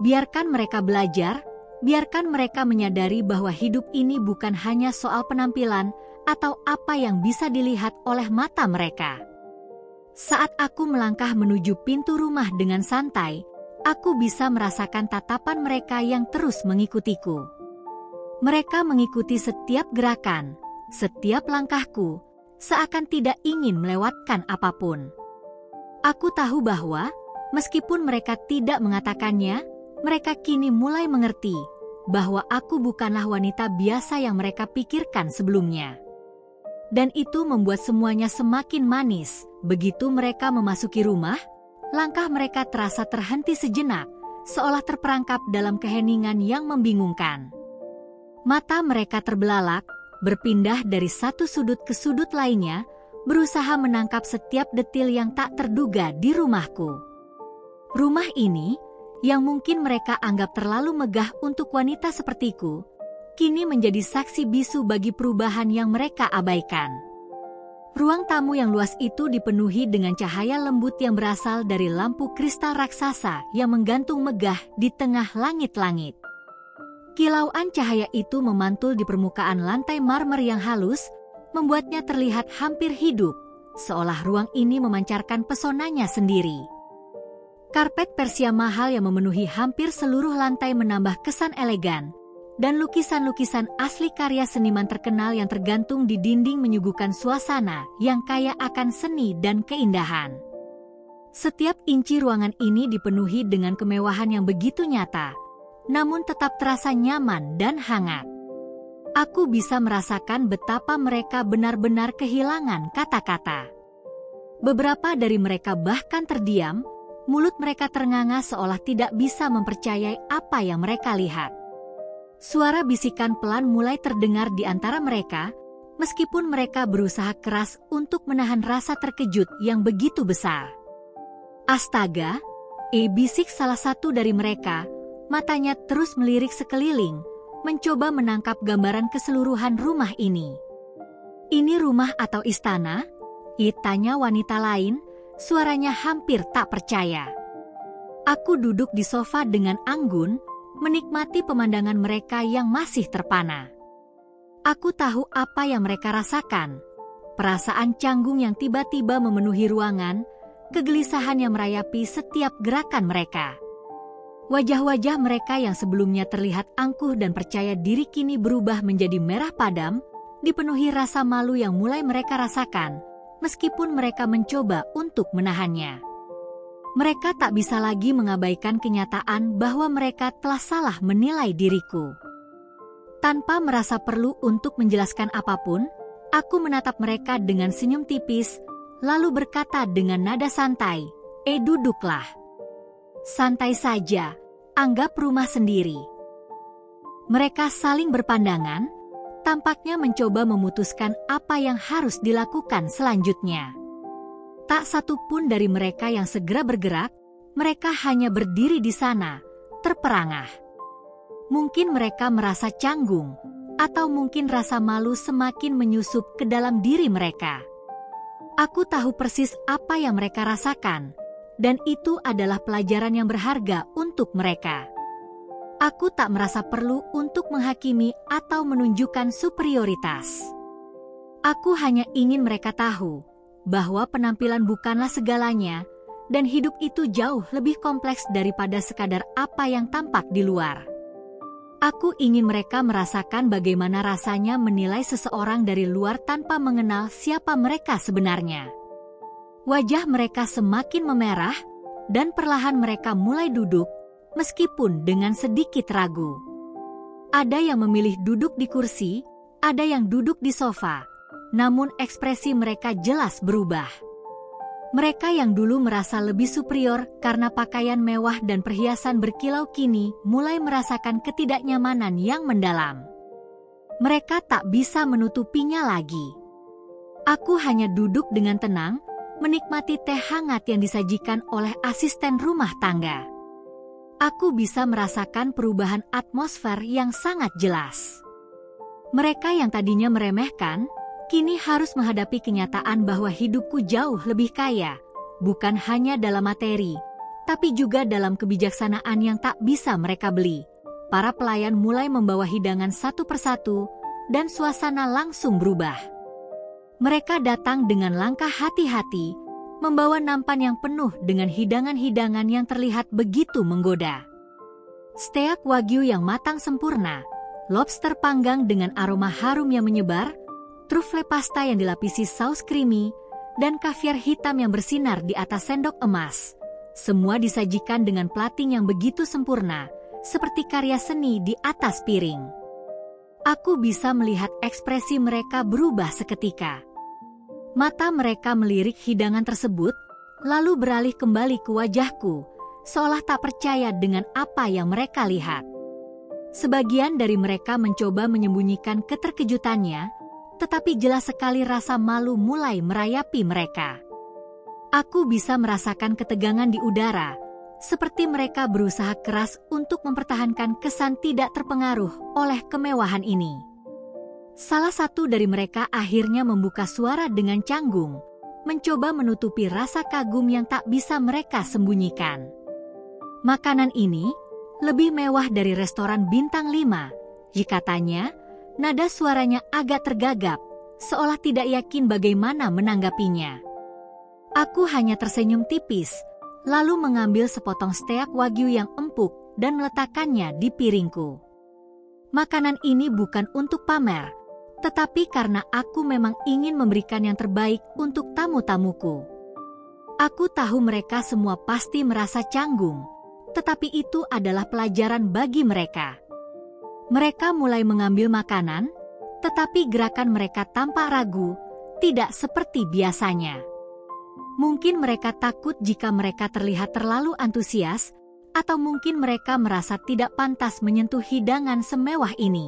Biarkan mereka belajar, biarkan mereka menyadari bahwa hidup ini bukan hanya soal penampilan atau apa yang bisa dilihat oleh mata mereka. Saat aku melangkah menuju pintu rumah dengan santai, aku bisa merasakan tatapan mereka yang terus mengikutiku. Mereka mengikuti setiap gerakan, setiap langkahku, seakan tidak ingin melewatkan apapun. Aku tahu bahwa, meskipun mereka tidak mengatakannya, mereka kini mulai mengerti bahwa aku bukanlah wanita biasa yang mereka pikirkan sebelumnya. Dan itu membuat semuanya semakin manis. Begitu mereka memasuki rumah, langkah mereka terasa terhenti sejenak, seolah terperangkap dalam keheningan yang membingungkan. Mata mereka terbelalak, berpindah dari satu sudut ke sudut lainnya, berusaha menangkap setiap detil yang tak terduga di rumahku. Rumah ini, yang mungkin mereka anggap terlalu megah untuk wanita sepertiku, kini menjadi saksi bisu bagi perubahan yang mereka abaikan. Ruang tamu yang luas itu dipenuhi dengan cahaya lembut yang berasal dari lampu kristal raksasa yang menggantung megah di tengah langit-langit. Kilauan cahaya itu memantul di permukaan lantai marmer yang halus, membuatnya terlihat hampir hidup, seolah ruang ini memancarkan pesonanya sendiri. Karpet Persia mahal yang memenuhi hampir seluruh lantai menambah kesan elegan, dan lukisan-lukisan asli karya seniman terkenal yang tergantung di dinding menyuguhkan suasana yang kaya akan seni dan keindahan. Setiap inci ruangan ini dipenuhi dengan kemewahan yang begitu nyata, namun tetap terasa nyaman dan hangat. Aku bisa merasakan betapa mereka benar-benar kehilangan kata-kata. Beberapa dari mereka bahkan terdiam, mulut mereka ternganga seolah tidak bisa mempercayai apa yang mereka lihat. Suara bisikan pelan mulai terdengar di antara mereka, meskipun mereka berusaha keras untuk menahan rasa terkejut yang begitu besar. Astaga, bisik salah satu dari mereka. Matanya terus melirik sekeliling, mencoba menangkap gambaran keseluruhan rumah ini. "Ini rumah atau istana?" tanya wanita lain, suaranya hampir tak percaya. Aku duduk di sofa dengan anggun, menikmati pemandangan mereka yang masih terpana. Aku tahu apa yang mereka rasakan. Perasaan canggung yang tiba-tiba memenuhi ruangan, kegelisahan yang merayapi setiap gerakan mereka. Wajah-wajah mereka yang sebelumnya terlihat angkuh dan percaya diri kini berubah menjadi merah padam, dipenuhi rasa malu yang mulai mereka rasakan, meskipun mereka mencoba untuk menahannya. Mereka tak bisa lagi mengabaikan kenyataan bahwa mereka telah salah menilai diriku. Tanpa merasa perlu untuk menjelaskan apapun, aku menatap mereka dengan senyum tipis, lalu berkata dengan nada santai, duduklah. Santai saja, anggap rumah sendiri." Mereka saling berpandangan, tampaknya mencoba memutuskan apa yang harus dilakukan selanjutnya. Tak satu pun dari mereka yang segera bergerak, mereka hanya berdiri di sana, terperangah. Mungkin mereka merasa canggung, atau mungkin rasa malu semakin menyusup ke dalam diri mereka. Aku tahu persis apa yang mereka rasakan, dan itu adalah pelajaran yang berharga untuk mereka. Aku tak merasa perlu untuk menghakimi atau menunjukkan superioritas. Aku hanya ingin mereka tahu bahwa penampilan bukanlah segalanya, dan hidup itu jauh lebih kompleks daripada sekadar apa yang tampak di luar. Aku ingin mereka merasakan bagaimana rasanya menilai seseorang dari luar tanpa mengenal siapa mereka sebenarnya. Wajah mereka semakin memerah, dan perlahan mereka mulai duduk, meskipun dengan sedikit ragu. Ada yang memilih duduk di kursi, ada yang duduk di sofa, namun ekspresi mereka jelas berubah. Mereka yang dulu merasa lebih superior karena pakaian mewah dan perhiasan berkilau kini mulai merasakan ketidaknyamanan yang mendalam. Mereka tak bisa menutupinya lagi. Aku hanya duduk dengan tenang, menikmati teh hangat yang disajikan oleh asisten rumah tangga. Aku bisa merasakan perubahan atmosfer yang sangat jelas. Mereka yang tadinya meremehkan, kini harus menghadapi kenyataan bahwa hidupku jauh lebih kaya, bukan hanya dalam materi, tapi juga dalam kebijaksanaan yang tak bisa mereka beli. Para pelayan mulai membawa hidangan satu persatu, dan suasana langsung berubah. Mereka datang dengan langkah hati-hati, membawa nampan yang penuh dengan hidangan-hidangan yang terlihat begitu menggoda. Steak wagyu yang matang sempurna, lobster panggang dengan aroma harum yang menyebar, trufle pasta yang dilapisi saus creamy, dan kaviar hitam yang bersinar di atas sendok emas. Semua disajikan dengan plating yang begitu sempurna, seperti karya seni di atas piring. Aku bisa melihat ekspresi mereka berubah seketika. Mata mereka melirik hidangan tersebut, lalu beralih kembali ke wajahku, seolah tak percaya dengan apa yang mereka lihat. Sebagian dari mereka mencoba menyembunyikan keterkejutannya, tetapi jelas sekali rasa malu mulai merayapi mereka. Aku bisa merasakan ketegangan di udara, seperti mereka berusaha keras untuk mempertahankan kesan tidak terpengaruh oleh kemewahan ini. Salah satu dari mereka akhirnya membuka suara dengan canggung, mencoba menutupi rasa kagum yang tak bisa mereka sembunyikan. Makanan ini, lebih mewah dari restoran bintang 5. Katanya, nada suaranya agak tergagap, seolah tidak yakin bagaimana menanggapinya. Aku hanya tersenyum tipis, lalu mengambil sepotong steak wagyu yang empuk dan meletakkannya di piringku. Makanan ini bukan untuk pamer, tetapi karena aku memang ingin memberikan yang terbaik untuk tamu-tamuku. Aku tahu mereka semua pasti merasa canggung, tetapi itu adalah pelajaran bagi mereka. Mereka mulai mengambil makanan, tetapi gerakan mereka tampak ragu, tidak seperti biasanya. Mungkin mereka takut jika mereka terlihat terlalu antusias, atau mungkin mereka merasa tidak pantas menyentuh hidangan semewah ini.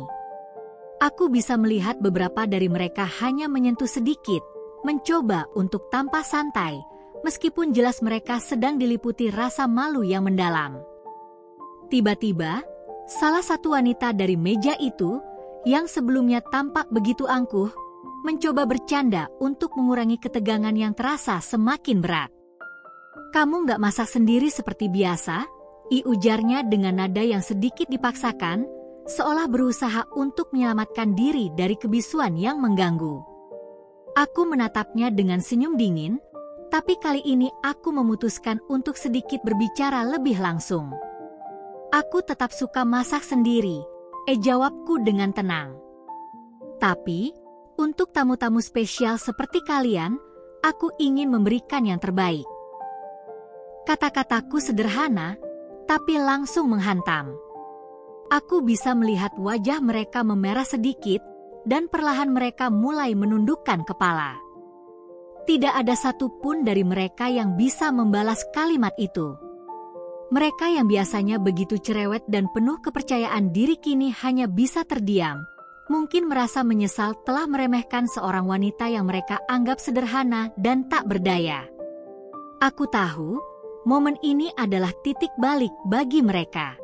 Aku bisa melihat beberapa dari mereka hanya menyentuh sedikit, mencoba untuk tampak santai, meskipun jelas mereka sedang diliputi rasa malu yang mendalam. Tiba-tiba, salah satu wanita dari meja itu, yang sebelumnya tampak begitu angkuh, mencoba bercanda untuk mengurangi ketegangan yang terasa semakin berat. "Kamu nggak masak sendiri seperti biasa?" ujarnya dengan nada yang sedikit dipaksakan, seolah berusaha untuk menyelamatkan diri dari kebisuan yang mengganggu. Aku menatapnya dengan senyum dingin, tapi kali ini aku memutuskan untuk sedikit berbicara lebih langsung. "Aku tetap suka masak sendiri," jawabku dengan tenang. "Tapi, untuk tamu-tamu spesial seperti kalian, aku ingin memberikan yang terbaik." Kata-kataku sederhana, tapi langsung menghantam. Aku bisa melihat wajah mereka memerah sedikit, dan perlahan mereka mulai menundukkan kepala. Tidak ada satupun dari mereka yang bisa membalas kalimat itu. Mereka yang biasanya begitu cerewet dan penuh kepercayaan diri kini hanya bisa terdiam, mungkin merasa menyesal telah meremehkan seorang wanita yang mereka anggap sederhana dan tak berdaya. Aku tahu, momen ini adalah titik balik bagi mereka.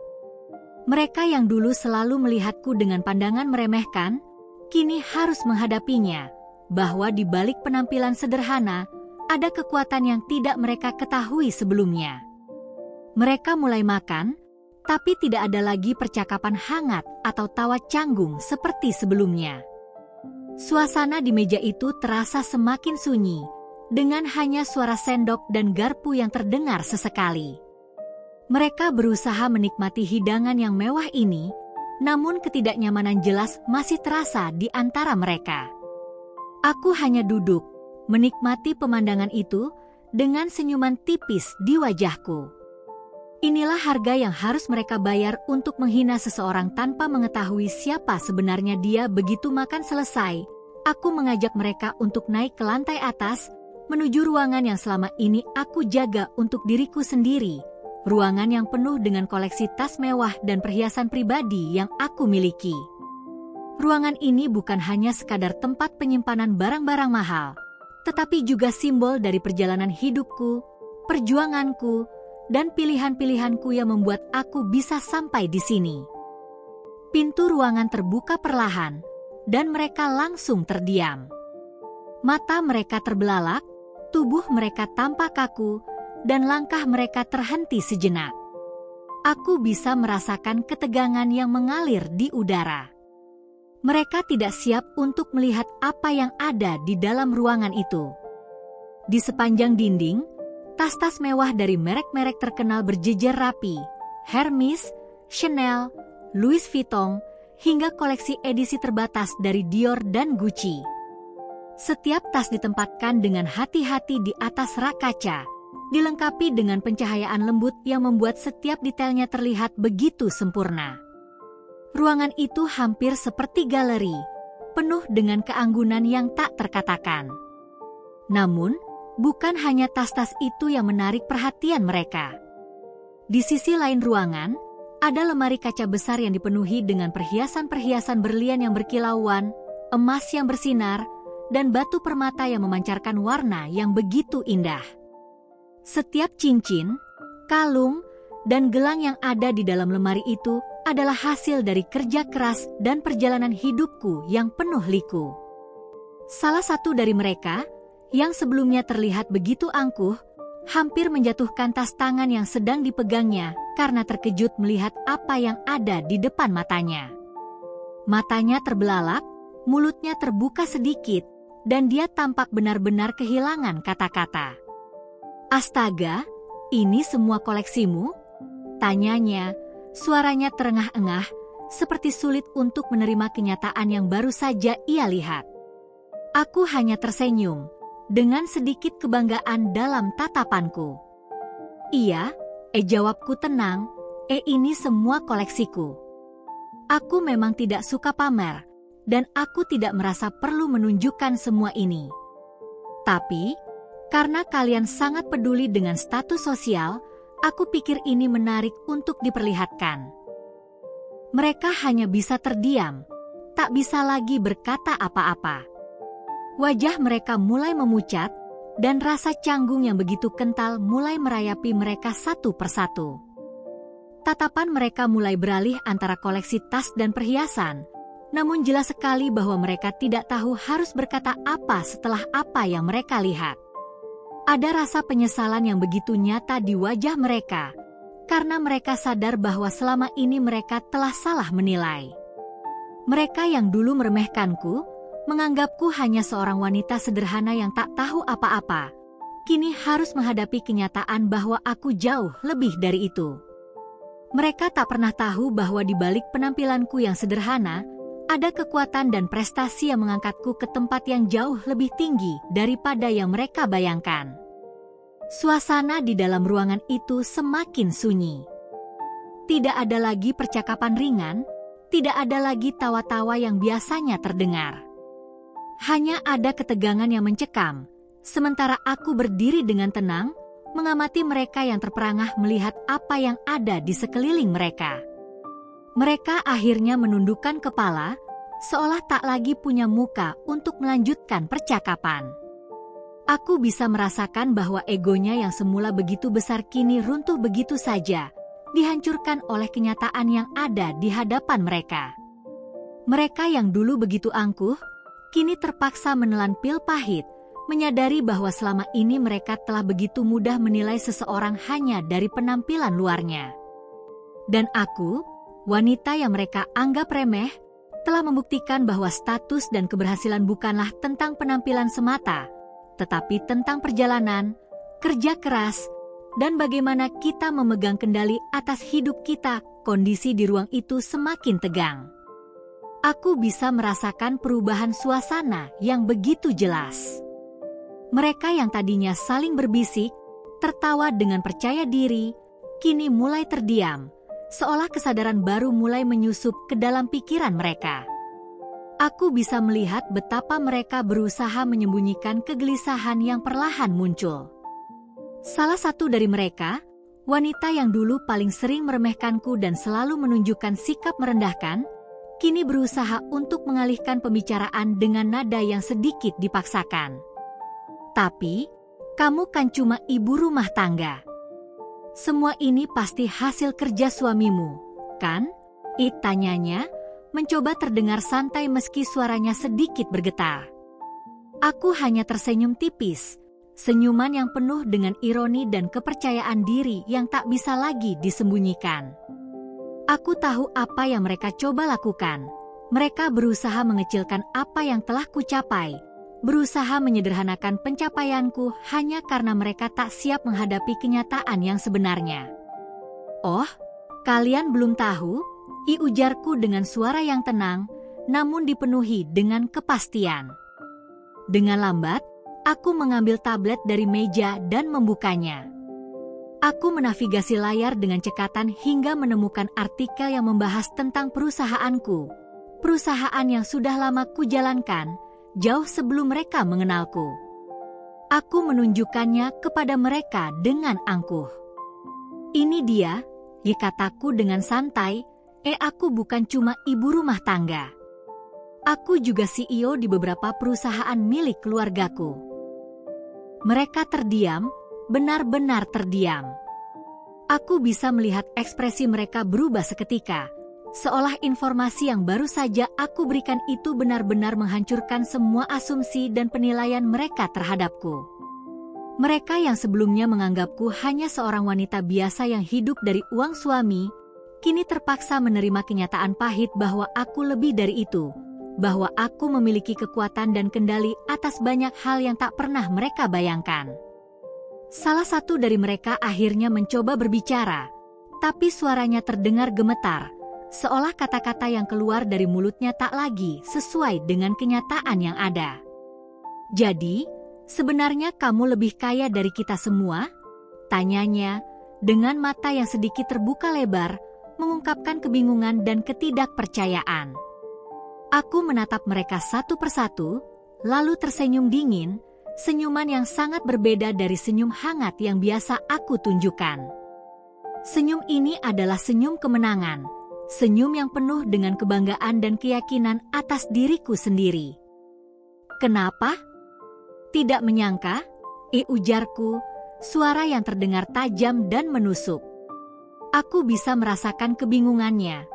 Mereka yang dulu selalu melihatku dengan pandangan meremehkan, kini harus menghadapinya, bahwa di balik penampilan sederhana, ada kekuatan yang tidak mereka ketahui sebelumnya. Mereka mulai makan, tapi tidak ada lagi percakapan hangat atau tawa canggung seperti sebelumnya. Suasana di meja itu terasa semakin sunyi, dengan hanya suara sendok dan garpu yang terdengar sesekali. Mereka berusaha menikmati hidangan yang mewah ini, namun ketidaknyamanan jelas masih terasa di antara mereka. Aku hanya duduk, menikmati pemandangan itu dengan senyuman tipis di wajahku. Inilah harga yang harus mereka bayar untuk menghina seseorang tanpa mengetahui siapa sebenarnya dia. Begitu makan selesai, aku mengajak mereka untuk naik ke lantai atas, menuju ruangan yang selama ini aku jaga untuk diriku sendiri, ruangan yang penuh dengan koleksi tas mewah dan perhiasan pribadi yang aku miliki. Ruangan ini bukan hanya sekadar tempat penyimpanan barang-barang mahal, tetapi juga simbol dari perjalanan hidupku, perjuanganku, dan pilihan-pilihanku yang membuat aku bisa sampai di sini. Pintu ruangan terbuka perlahan, dan mereka langsung terdiam. Mata mereka terbelalak, tubuh mereka tampak kaku, dan langkah mereka terhenti sejenak. Aku bisa merasakan ketegangan yang mengalir di udara. Mereka tidak siap untuk melihat apa yang ada di dalam ruangan itu. Di sepanjang dinding, tas-tas mewah dari merek-merek terkenal berjejer rapi, Hermes, Chanel, Louis Vuitton, hingga koleksi edisi terbatas dari Dior dan Gucci. Setiap tas ditempatkan dengan hati-hati di atas rak kaca, dilengkapi dengan pencahayaan lembut yang membuat setiap detailnya terlihat begitu sempurna. Ruangan itu hampir seperti galeri, penuh dengan keanggunan yang tak terkatakan. Namun, bukan hanya tas-tas itu yang menarik perhatian mereka. Di sisi lain ruangan, ada lemari kaca besar yang dipenuhi dengan perhiasan-perhiasan berlian yang berkilauan, emas yang bersinar, dan batu permata yang memancarkan warna yang begitu indah. Setiap cincin, kalung, dan gelang yang ada di dalam lemari itu adalah hasil dari kerja keras dan perjalanan hidupku yang penuh liku. Salah satu dari mereka, yang sebelumnya terlihat begitu angkuh, hampir menjatuhkan tas tangan yang sedang dipegangnya karena terkejut melihat apa yang ada di depan matanya. Matanya terbelalak, mulutnya terbuka sedikit, dan dia tampak benar-benar kehilangan kata-kata. "Astaga, ini semua koleksimu?" tanyanya, suaranya terengah-engah, seperti sulit untuk menerima kenyataan yang baru saja ia lihat. Aku hanya tersenyum, dengan sedikit kebanggaan dalam tatapanku. "Iya," jawabku tenang, "ini semua koleksiku. Aku memang tidak suka pamer, dan aku tidak merasa perlu menunjukkan semua ini. Tapi, karena kalian sangat peduli dengan status sosial, aku pikir ini menarik untuk diperlihatkan." Mereka hanya bisa terdiam, tak bisa lagi berkata apa-apa. Wajah mereka mulai memucat, dan rasa canggung yang begitu kental mulai merayapi mereka satu persatu. Tatapan mereka mulai beralih antara koleksi tas dan perhiasan, namun jelas sekali bahwa mereka tidak tahu harus berkata apa setelah apa yang mereka lihat. Ada rasa penyesalan yang begitu nyata di wajah mereka, karena mereka sadar bahwa selama ini mereka telah salah menilai. Mereka yang dulu meremehkanku, menganggapku hanya seorang wanita sederhana yang tak tahu apa-apa, kini harus menghadapi kenyataan bahwa aku jauh lebih dari itu. Mereka tak pernah tahu bahwa di balik penampilanku yang sederhana, ada kekuatan dan prestasi yang mengangkatku ke tempat yang jauh lebih tinggi daripada yang mereka bayangkan. Suasana di dalam ruangan itu semakin sunyi. Tidak ada lagi percakapan ringan, tidak ada lagi tawa-tawa yang biasanya terdengar. Hanya ada ketegangan yang mencekam, sementara aku berdiri dengan tenang, mengamati mereka yang terperangah melihat apa yang ada di sekeliling mereka. Mereka akhirnya menundukkan kepala, seolah tak lagi punya muka untuk melanjutkan percakapan. Aku bisa merasakan bahwa egonya yang semula begitu besar kini runtuh begitu saja, dihancurkan oleh kenyataan yang ada di hadapan mereka. Mereka yang dulu begitu angkuh, kini terpaksa menelan pil pahit, menyadari bahwa selama ini mereka telah begitu mudah menilai seseorang hanya dari penampilan luarnya. Dan aku, wanita yang mereka anggap remeh, telah membuktikan bahwa status dan keberhasilan bukanlah tentang penampilan semata, tetapi tentang perjalanan, kerja keras, dan bagaimana kita memegang kendali atas hidup kita. Kondisi di ruang itu semakin tegang. Aku bisa merasakan perubahan suasana yang begitu jelas. Mereka yang tadinya saling berbisik, tertawa dengan percaya diri, kini mulai terdiam, seolah kesadaran baru mulai menyusup ke dalam pikiran mereka. Aku bisa melihat betapa mereka berusaha menyembunyikan kegelisahan yang perlahan muncul. Salah satu dari mereka, wanita yang dulu paling sering meremehkanku dan selalu menunjukkan sikap merendahkan, kini berusaha untuk mengalihkan pembicaraan dengan nada yang sedikit dipaksakan. "Tapi, kamu kan cuma ibu rumah tangga. Semua ini pasti hasil kerja suamimu, kan?" tanyanya, mencoba terdengar santai meski suaranya sedikit bergetar. Aku hanya tersenyum tipis, senyuman yang penuh dengan ironi dan kepercayaan diri yang tak bisa lagi disembunyikan. Aku tahu apa yang mereka coba lakukan. Mereka berusaha mengecilkan apa yang telah kucapai, berusaha menyederhanakan pencapaianku hanya karena mereka tak siap menghadapi kenyataan yang sebenarnya. "Oh, kalian belum tahu?" ujarku dengan suara yang tenang, namun dipenuhi dengan kepastian. Dengan lambat, aku mengambil tablet dari meja dan membukanya. Aku menavigasi layar dengan cekatan hingga menemukan artikel yang membahas tentang perusahaanku. Perusahaan yang sudah lama kujalankan, jauh sebelum mereka mengenalku. Aku menunjukkannya kepada mereka dengan angkuh. "Ini dia," kataku dengan santai, aku bukan cuma ibu rumah tangga. Aku juga CEO di beberapa perusahaan milik keluargaku." Mereka terdiam, benar-benar terdiam. Aku bisa melihat ekspresi mereka berubah seketika, seolah informasi yang baru saja aku berikan itu benar-benar menghancurkan semua asumsi dan penilaian mereka terhadapku. Mereka yang sebelumnya menganggapku hanya seorang wanita biasa yang hidup dari uang suami, kini terpaksa menerima kenyataan pahit bahwa aku lebih dari itu, bahwa aku memiliki kekuatan dan kendali atas banyak hal yang tak pernah mereka bayangkan. Salah satu dari mereka akhirnya mencoba berbicara, tapi suaranya terdengar gemetar, seolah kata-kata yang keluar dari mulutnya tak lagi sesuai dengan kenyataan yang ada. "Jadi, sebenarnya kamu lebih kaya dari kita semua?" tanyanya, dengan mata yang sedikit terbuka lebar, mengungkapkan kebingungan dan ketidakpercayaan. Aku menatap mereka satu persatu, lalu tersenyum dingin, senyuman yang sangat berbeda dari senyum hangat yang biasa aku tunjukkan. Senyum ini adalah senyum kemenangan, senyum yang penuh dengan kebanggaan dan keyakinan atas diriku sendiri. "Kenapa? Tidak menyangka?" ujarku, suara yang terdengar tajam dan menusuk. Aku bisa merasakan kebingungannya,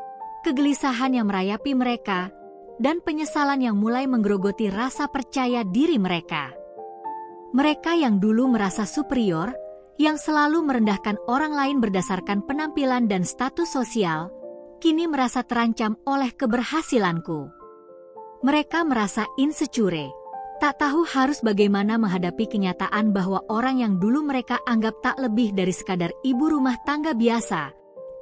kegelisahan yang merayapi mereka, dan penyesalan yang mulai menggerogoti rasa percaya diri mereka. Mereka yang dulu merasa superior, yang selalu merendahkan orang lain berdasarkan penampilan dan status sosial, kini merasa terancam oleh keberhasilanku. Mereka merasa insecure, tak tahu harus bagaimana menghadapi kenyataan bahwa orang yang dulu mereka anggap tak lebih dari sekadar ibu rumah tangga biasa,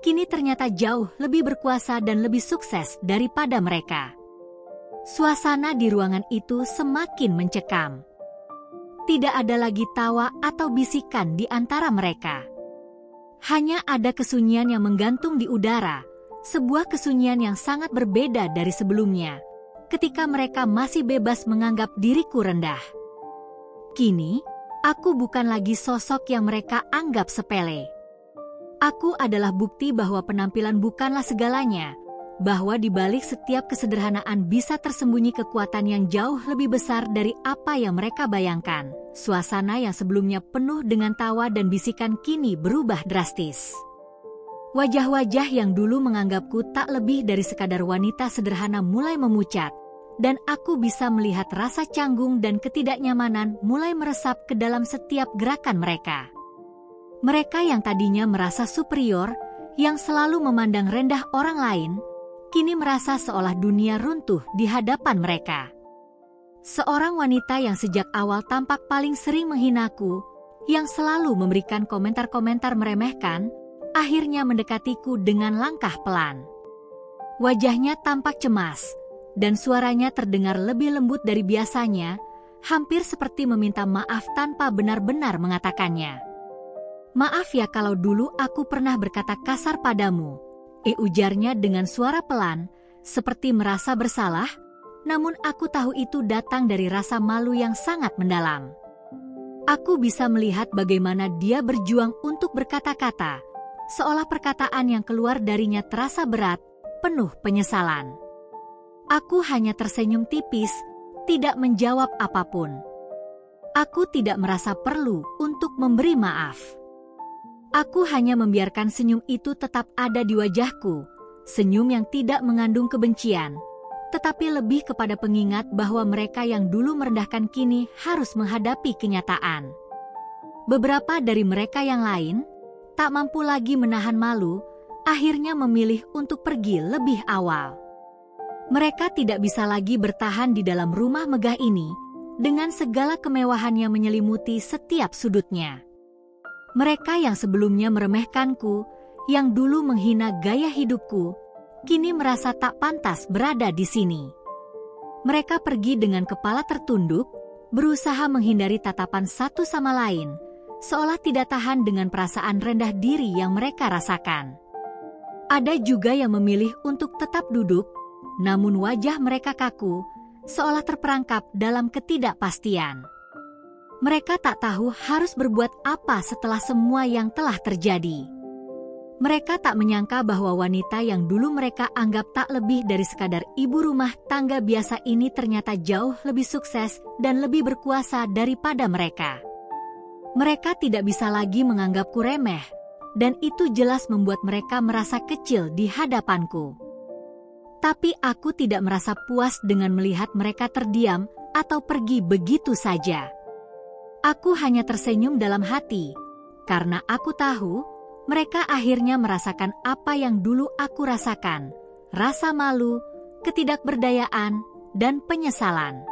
kini ternyata jauh lebih berkuasa dan lebih sukses daripada mereka. Suasana di ruangan itu semakin mencekam. Tidak ada lagi tawa atau bisikan di antara mereka. Hanya ada kesunyian yang menggantung di udara, sebuah kesunyian yang sangat berbeda dari sebelumnya, ketika mereka masih bebas menganggap diriku rendah. Kini, aku bukan lagi sosok yang mereka anggap sepele. Aku adalah bukti bahwa penampilan bukanlah segalanya, bahwa di balik setiap kesederhanaan bisa tersembunyi kekuatan yang jauh lebih besar dari apa yang mereka bayangkan. Suasana yang sebelumnya penuh dengan tawa dan bisikan kini berubah drastis. Wajah-wajah yang dulu menganggapku tak lebih dari sekadar wanita sederhana mulai memucat, dan aku bisa melihat rasa canggung dan ketidaknyamanan mulai meresap ke dalam setiap gerakan mereka. Mereka yang tadinya merasa superior, yang selalu memandang rendah orang lain, kini merasa seolah dunia runtuh di hadapan mereka. Seorang wanita yang sejak awal tampak paling sering menghinaku, yang selalu memberikan komentar-komentar meremehkan, akhirnya mendekatiku dengan langkah pelan. Wajahnya tampak cemas, dan suaranya terdengar lebih lembut dari biasanya, hampir seperti meminta maaf tanpa benar-benar mengatakannya. "Maaf ya kalau dulu aku pernah berkata kasar padamu," ujarnya dengan suara pelan, seperti merasa bersalah, namun aku tahu itu datang dari rasa malu yang sangat mendalam. Aku bisa melihat bagaimana dia berjuang untuk berkata-kata, seolah perkataan yang keluar darinya terasa berat, penuh penyesalan. Aku hanya tersenyum tipis, tidak menjawab apapun. Aku tidak merasa perlu untuk memberi maaf. Aku hanya membiarkan senyum itu tetap ada di wajahku, senyum yang tidak mengandung kebencian, tetapi lebih kepada pengingat bahwa mereka yang dulu merendahkan kini harus menghadapi kenyataan. Beberapa dari mereka yang lain, tak mampu lagi menahan malu, akhirnya memilih untuk pergi lebih awal. Mereka tidak bisa lagi bertahan di dalam rumah megah ini, dengan segala kemewahan yang menyelimuti setiap sudutnya. Mereka yang sebelumnya meremehkanku, yang dulu menghina gaya hidupku, kini merasa tak pantas berada di sini. Mereka pergi dengan kepala tertunduk, berusaha menghindari tatapan satu sama lain, seolah tidak tahan dengan perasaan rendah diri yang mereka rasakan. Ada juga yang memilih untuk tetap duduk, namun wajah mereka kaku, seolah terperangkap dalam ketidakpastian. Mereka tak tahu harus berbuat apa setelah semua yang telah terjadi. Mereka tak menyangka bahwa wanita yang dulu mereka anggap tak lebih dari sekadar ibu rumah tangga biasa ini ternyata jauh lebih sukses dan lebih berkuasa daripada mereka. Mereka tidak bisa lagi menganggapku remeh, dan itu jelas membuat mereka merasa kecil di hadapanku. Tapi aku tidak merasa puas dengan melihat mereka terdiam atau pergi begitu saja. Aku hanya tersenyum dalam hati, karena aku tahu mereka akhirnya merasakan apa yang dulu aku rasakan, rasa malu, ketidakberdayaan, dan penyesalan.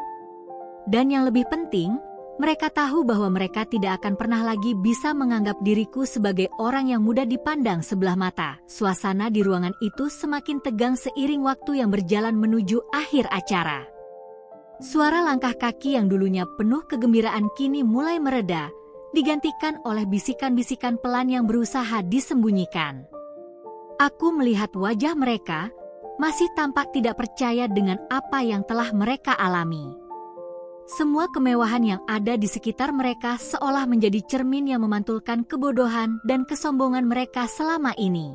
Dan yang lebih penting, mereka tahu bahwa mereka tidak akan pernah lagi bisa menganggap diriku sebagai orang yang mudah dipandang sebelah mata. Suasana di ruangan itu semakin tegang seiring waktu yang berjalan menuju akhir acara. Suara langkah kaki yang dulunya penuh kegembiraan kini mulai mereda, digantikan oleh bisikan-bisikan pelan yang berusaha disembunyikan. Aku melihat wajah mereka, masih tampak tidak percaya dengan apa yang telah mereka alami. Semua kemewahan yang ada di sekitar mereka seolah menjadi cermin yang memantulkan kebodohan dan kesombongan mereka selama ini.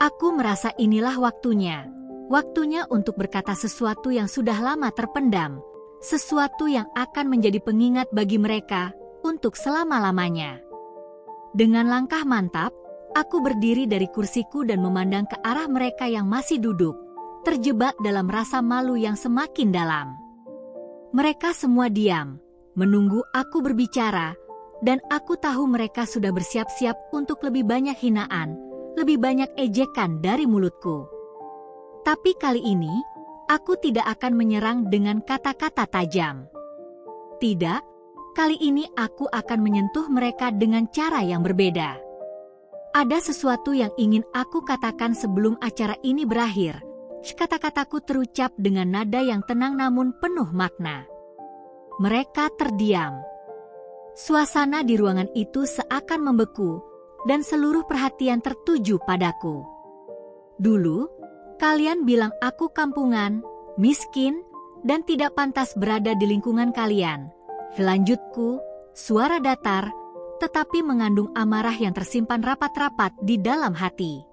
Aku merasa inilah waktunya. Waktunya untuk berkata sesuatu yang sudah lama terpendam, sesuatu yang akan menjadi pengingat bagi mereka untuk selama-lamanya. Dengan langkah mantap, aku berdiri dari kursiku dan memandang ke arah mereka yang masih duduk, terjebak dalam rasa malu yang semakin dalam. Mereka semua diam, menunggu aku berbicara, dan aku tahu mereka sudah bersiap-siap untuk lebih banyak hinaan, lebih banyak ejekan dari mulutku. Tapi kali ini, aku tidak akan menyerang dengan kata-kata tajam. Tidak, kali ini aku akan menyentuh mereka dengan cara yang berbeda. Ada sesuatu yang ingin aku katakan sebelum acara ini berakhir. Kata-kataku terucap dengan nada yang tenang namun penuh makna. Mereka terdiam. Suasana di ruangan itu seakan membeku, dan seluruh perhatian tertuju padaku. Dulu, kalian bilang aku kampungan, miskin, dan tidak pantas berada di lingkungan kalian. Lanjutku, suara datar, tetapi mengandung amarah yang tersimpan rapat-rapat di dalam hati.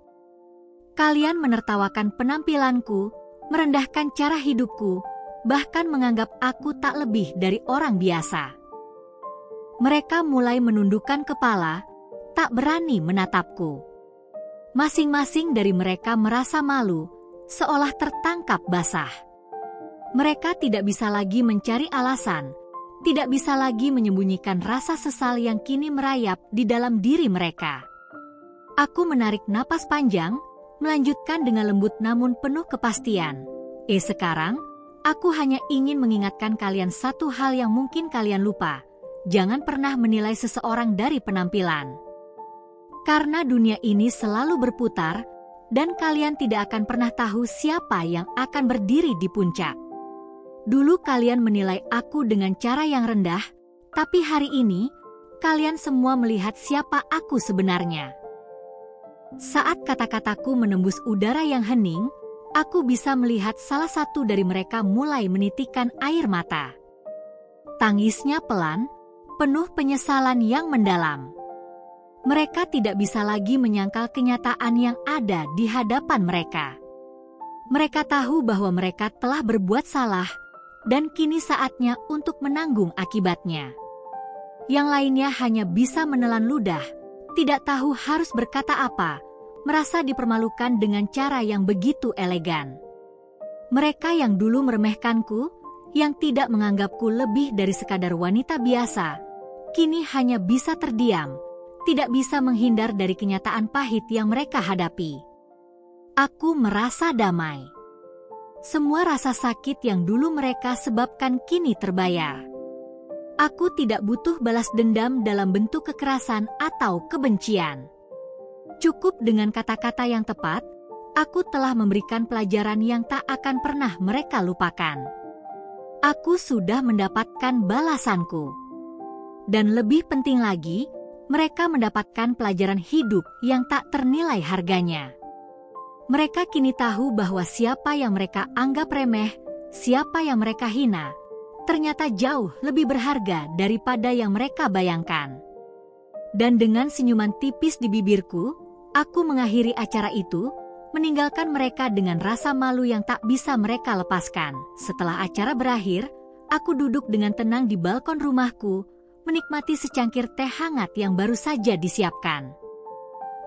Kalian menertawakan penampilanku, merendahkan cara hidupku, bahkan menganggap aku tak lebih dari orang biasa. Mereka mulai menundukkan kepala, tak berani menatapku. Masing-masing dari mereka merasa malu, seolah tertangkap basah. Mereka tidak bisa lagi mencari alasan, tidak bisa lagi menyembunyikan rasa sesal yang kini merayap di dalam diri mereka. Aku menarik napas panjang, melanjutkan dengan lembut namun penuh kepastian. Sekarang, aku hanya ingin mengingatkan kalian satu hal yang mungkin kalian lupa. Jangan pernah menilai seseorang dari penampilan. Karena dunia ini selalu berputar, dan kalian tidak akan pernah tahu siapa yang akan berdiri di puncak. Dulu kalian menilai aku dengan cara yang rendah, tapi hari ini, kalian semua melihat siapa aku sebenarnya. Saat kata-kataku menembus udara yang hening, aku bisa melihat salah satu dari mereka mulai menitikkan air mata. Tangisnya pelan, penuh penyesalan yang mendalam. Mereka tidak bisa lagi menyangkal kenyataan yang ada di hadapan mereka. Mereka tahu bahwa mereka telah berbuat salah, dan kini saatnya untuk menanggung akibatnya. Yang lainnya hanya bisa menelan ludah, tidak tahu harus berkata apa, merasa dipermalukan dengan cara yang begitu elegan. Mereka yang dulu meremehkanku, yang tidak menganggapku lebih dari sekadar wanita biasa, kini hanya bisa terdiam, tidak bisa menghindar dari kenyataan pahit yang mereka hadapi. Aku merasa damai. Semua rasa sakit yang dulu mereka sebabkan kini terbayar. Aku tidak butuh balas dendam dalam bentuk kekerasan atau kebencian. Cukup dengan kata-kata yang tepat, aku telah memberikan pelajaran yang tak akan pernah mereka lupakan. Aku sudah mendapatkan balasanku. Dan lebih penting lagi, mereka mendapatkan pelajaran hidup yang tak ternilai harganya. Mereka kini tahu bahwa siapa yang mereka anggap remeh, siapa yang mereka hina, ternyata jauh lebih berharga daripada yang mereka bayangkan. Dan dengan senyuman tipis di bibirku, aku mengakhiri acara itu, meninggalkan mereka dengan rasa malu yang tak bisa mereka lepaskan. Setelah acara berakhir, aku duduk dengan tenang di balkon rumahku, menikmati secangkir teh hangat yang baru saja disiapkan.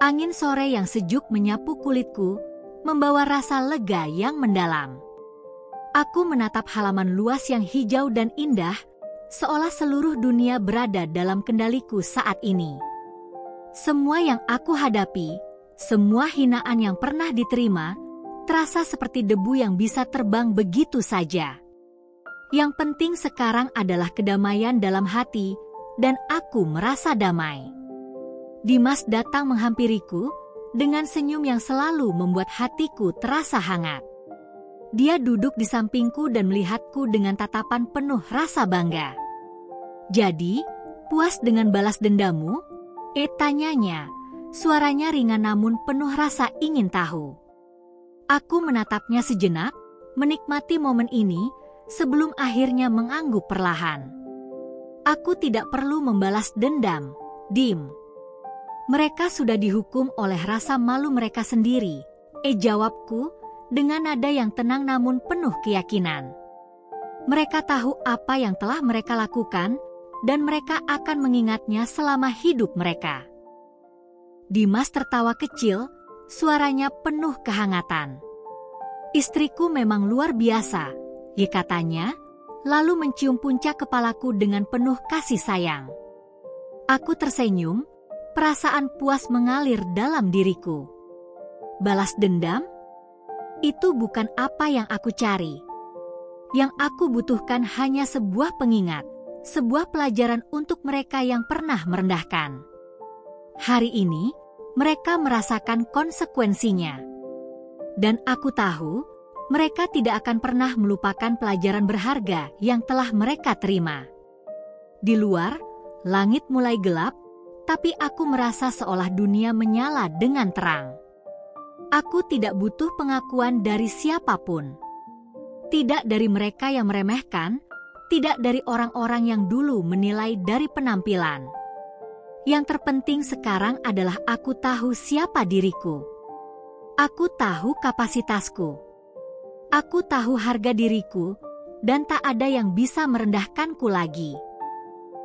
Angin sore yang sejuk menyapu kulitku, membawa rasa lega yang mendalam. Aku menatap halaman luas yang hijau dan indah, seolah seluruh dunia berada dalam kendaliku saat ini. Semua yang aku hadapi, semua hinaan yang pernah diterima, terasa seperti debu yang bisa terbang begitu saja. Yang penting sekarang adalah kedamaian dalam hati, dan aku merasa damai. Dimas datang menghampiriku dengan senyum yang selalu membuat hatiku terasa hangat. Dia duduk di sampingku dan melihatku dengan tatapan penuh rasa bangga. "Jadi, puas dengan balas dendamu?" Tanyanya. Suaranya ringan namun penuh rasa ingin tahu. Aku menatapnya sejenak, menikmati momen ini sebelum akhirnya mengangguk perlahan. "Aku tidak perlu membalas dendam, Dim. Mereka sudah dihukum oleh rasa malu mereka sendiri," jawabku dengan nada yang tenang namun penuh keyakinan. "Mereka tahu apa yang telah mereka lakukan, dan mereka akan mengingatnya selama hidup mereka." Dimas tertawa kecil, suaranya penuh kehangatan. "Istriku memang luar biasa," katanya, lalu mencium puncak kepalaku dengan penuh kasih sayang. Aku tersenyum, perasaan puas mengalir dalam diriku. Balas dendam? Itu bukan apa yang aku cari. Yang aku butuhkan hanya sebuah pengingat, sebuah pelajaran untuk mereka yang pernah merendahkan. Hari ini, mereka merasakan konsekuensinya. Dan aku tahu, mereka tidak akan pernah melupakan pelajaran berharga yang telah mereka terima. Di luar, langit mulai gelap, tapi aku merasa seolah dunia menyala dengan terang. Aku tidak butuh pengakuan dari siapapun. Tidak dari mereka yang meremehkan, tidak dari orang-orang yang dulu menilai dari penampilan. Yang terpenting sekarang adalah aku tahu siapa diriku. Aku tahu kapasitasku. Aku tahu harga diriku, dan tak ada yang bisa merendahkanku lagi.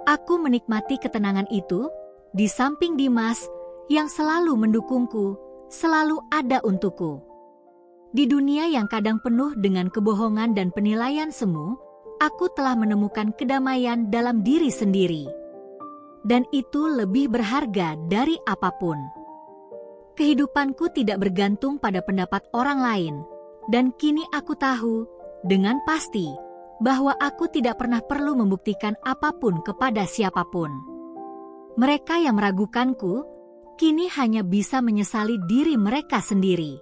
Aku menikmati ketenangan itu, di samping Dimas, yang selalu mendukungku, selalu ada untukku. Di dunia yang kadang penuh dengan kebohongan dan penilaian semu, aku telah menemukan kedamaian dalam diri sendiri. Dan itu lebih berharga dari apapun. Kehidupanku tidak bergantung pada pendapat orang lain, dan kini aku tahu, dengan pasti, bahwa aku tidak pernah perlu membuktikan apapun kepada siapapun. Mereka yang meragukanku, kini hanya bisa menyesali diri mereka sendiri.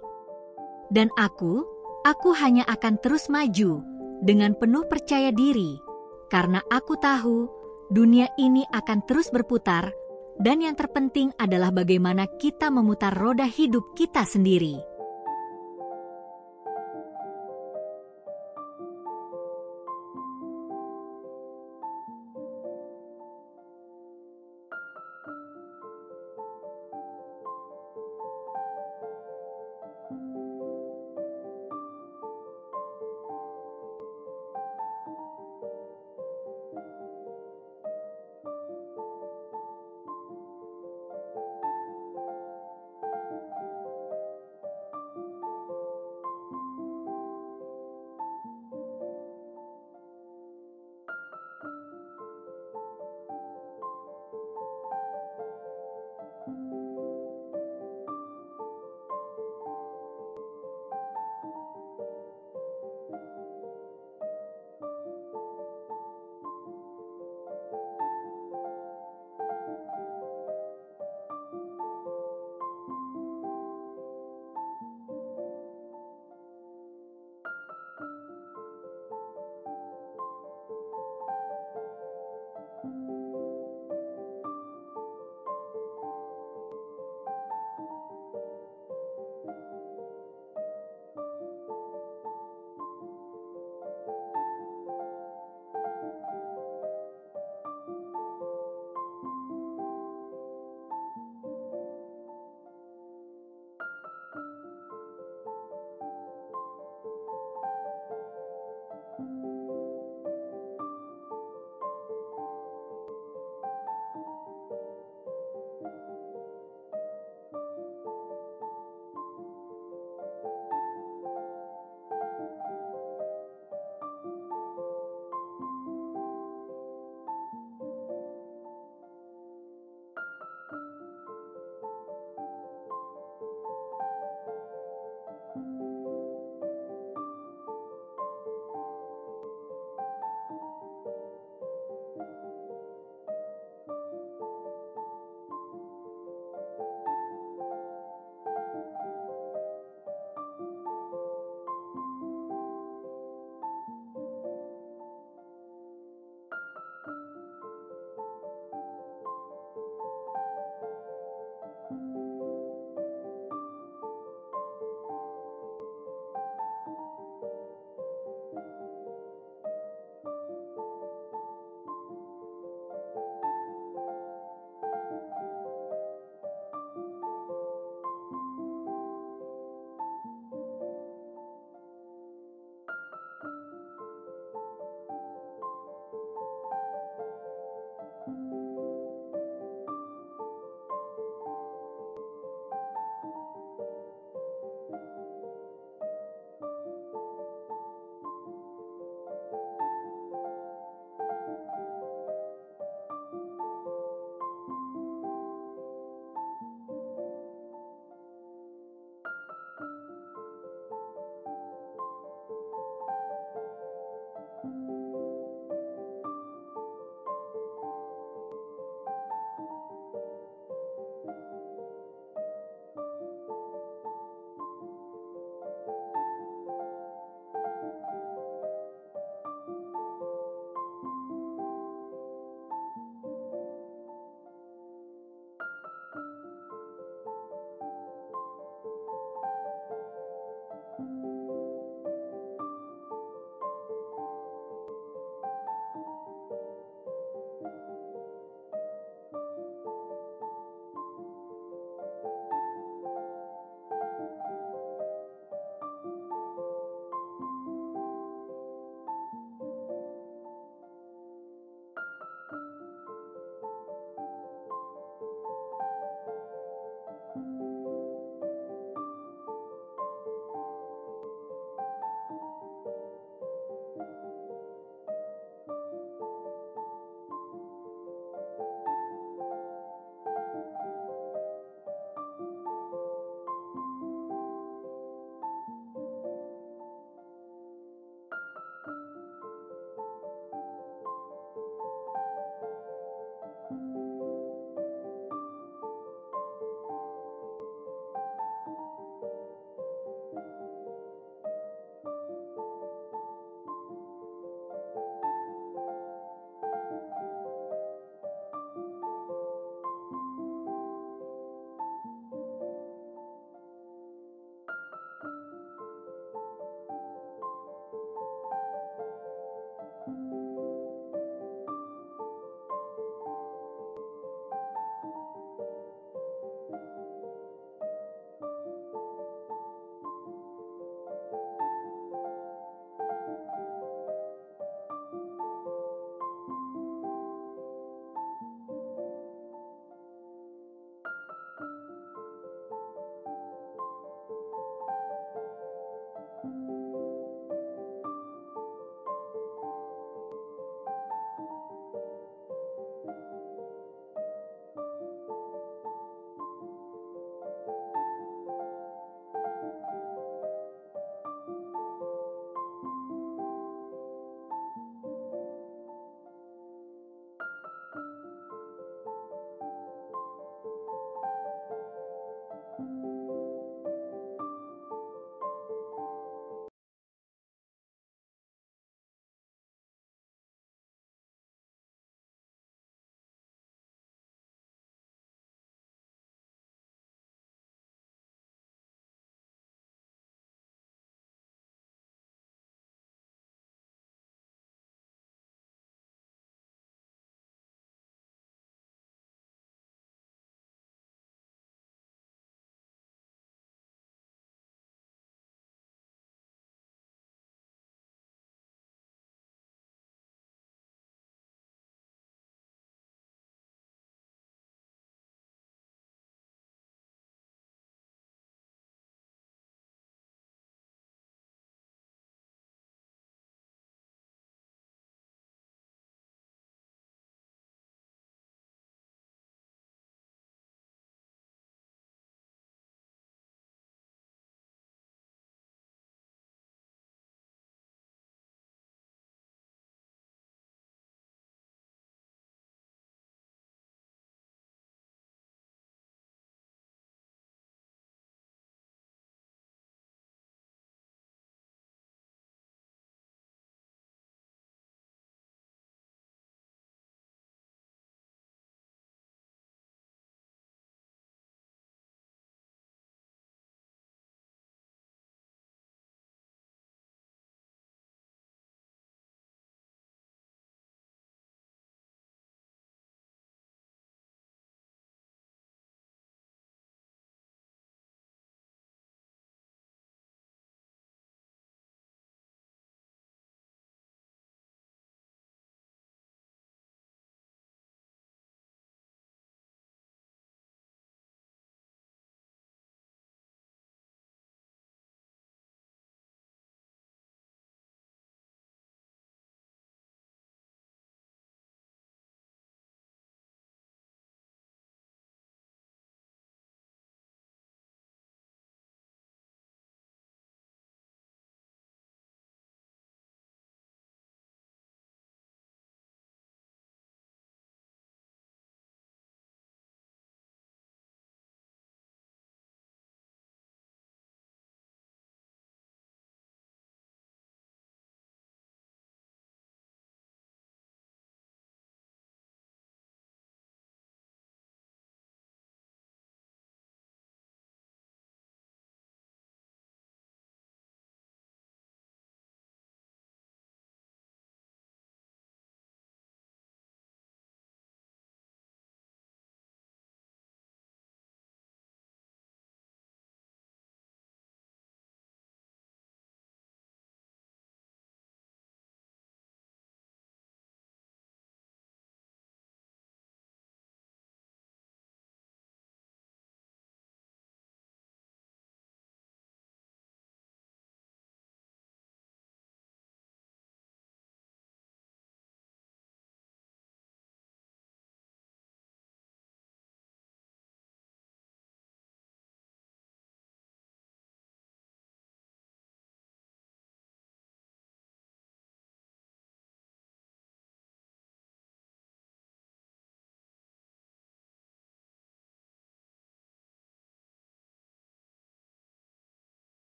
Dan aku hanya akan terus maju, dengan penuh percaya diri, karena aku tahu, dunia ini akan terus berputar, dan yang terpenting adalah bagaimana kita memutar roda hidup kita sendiri.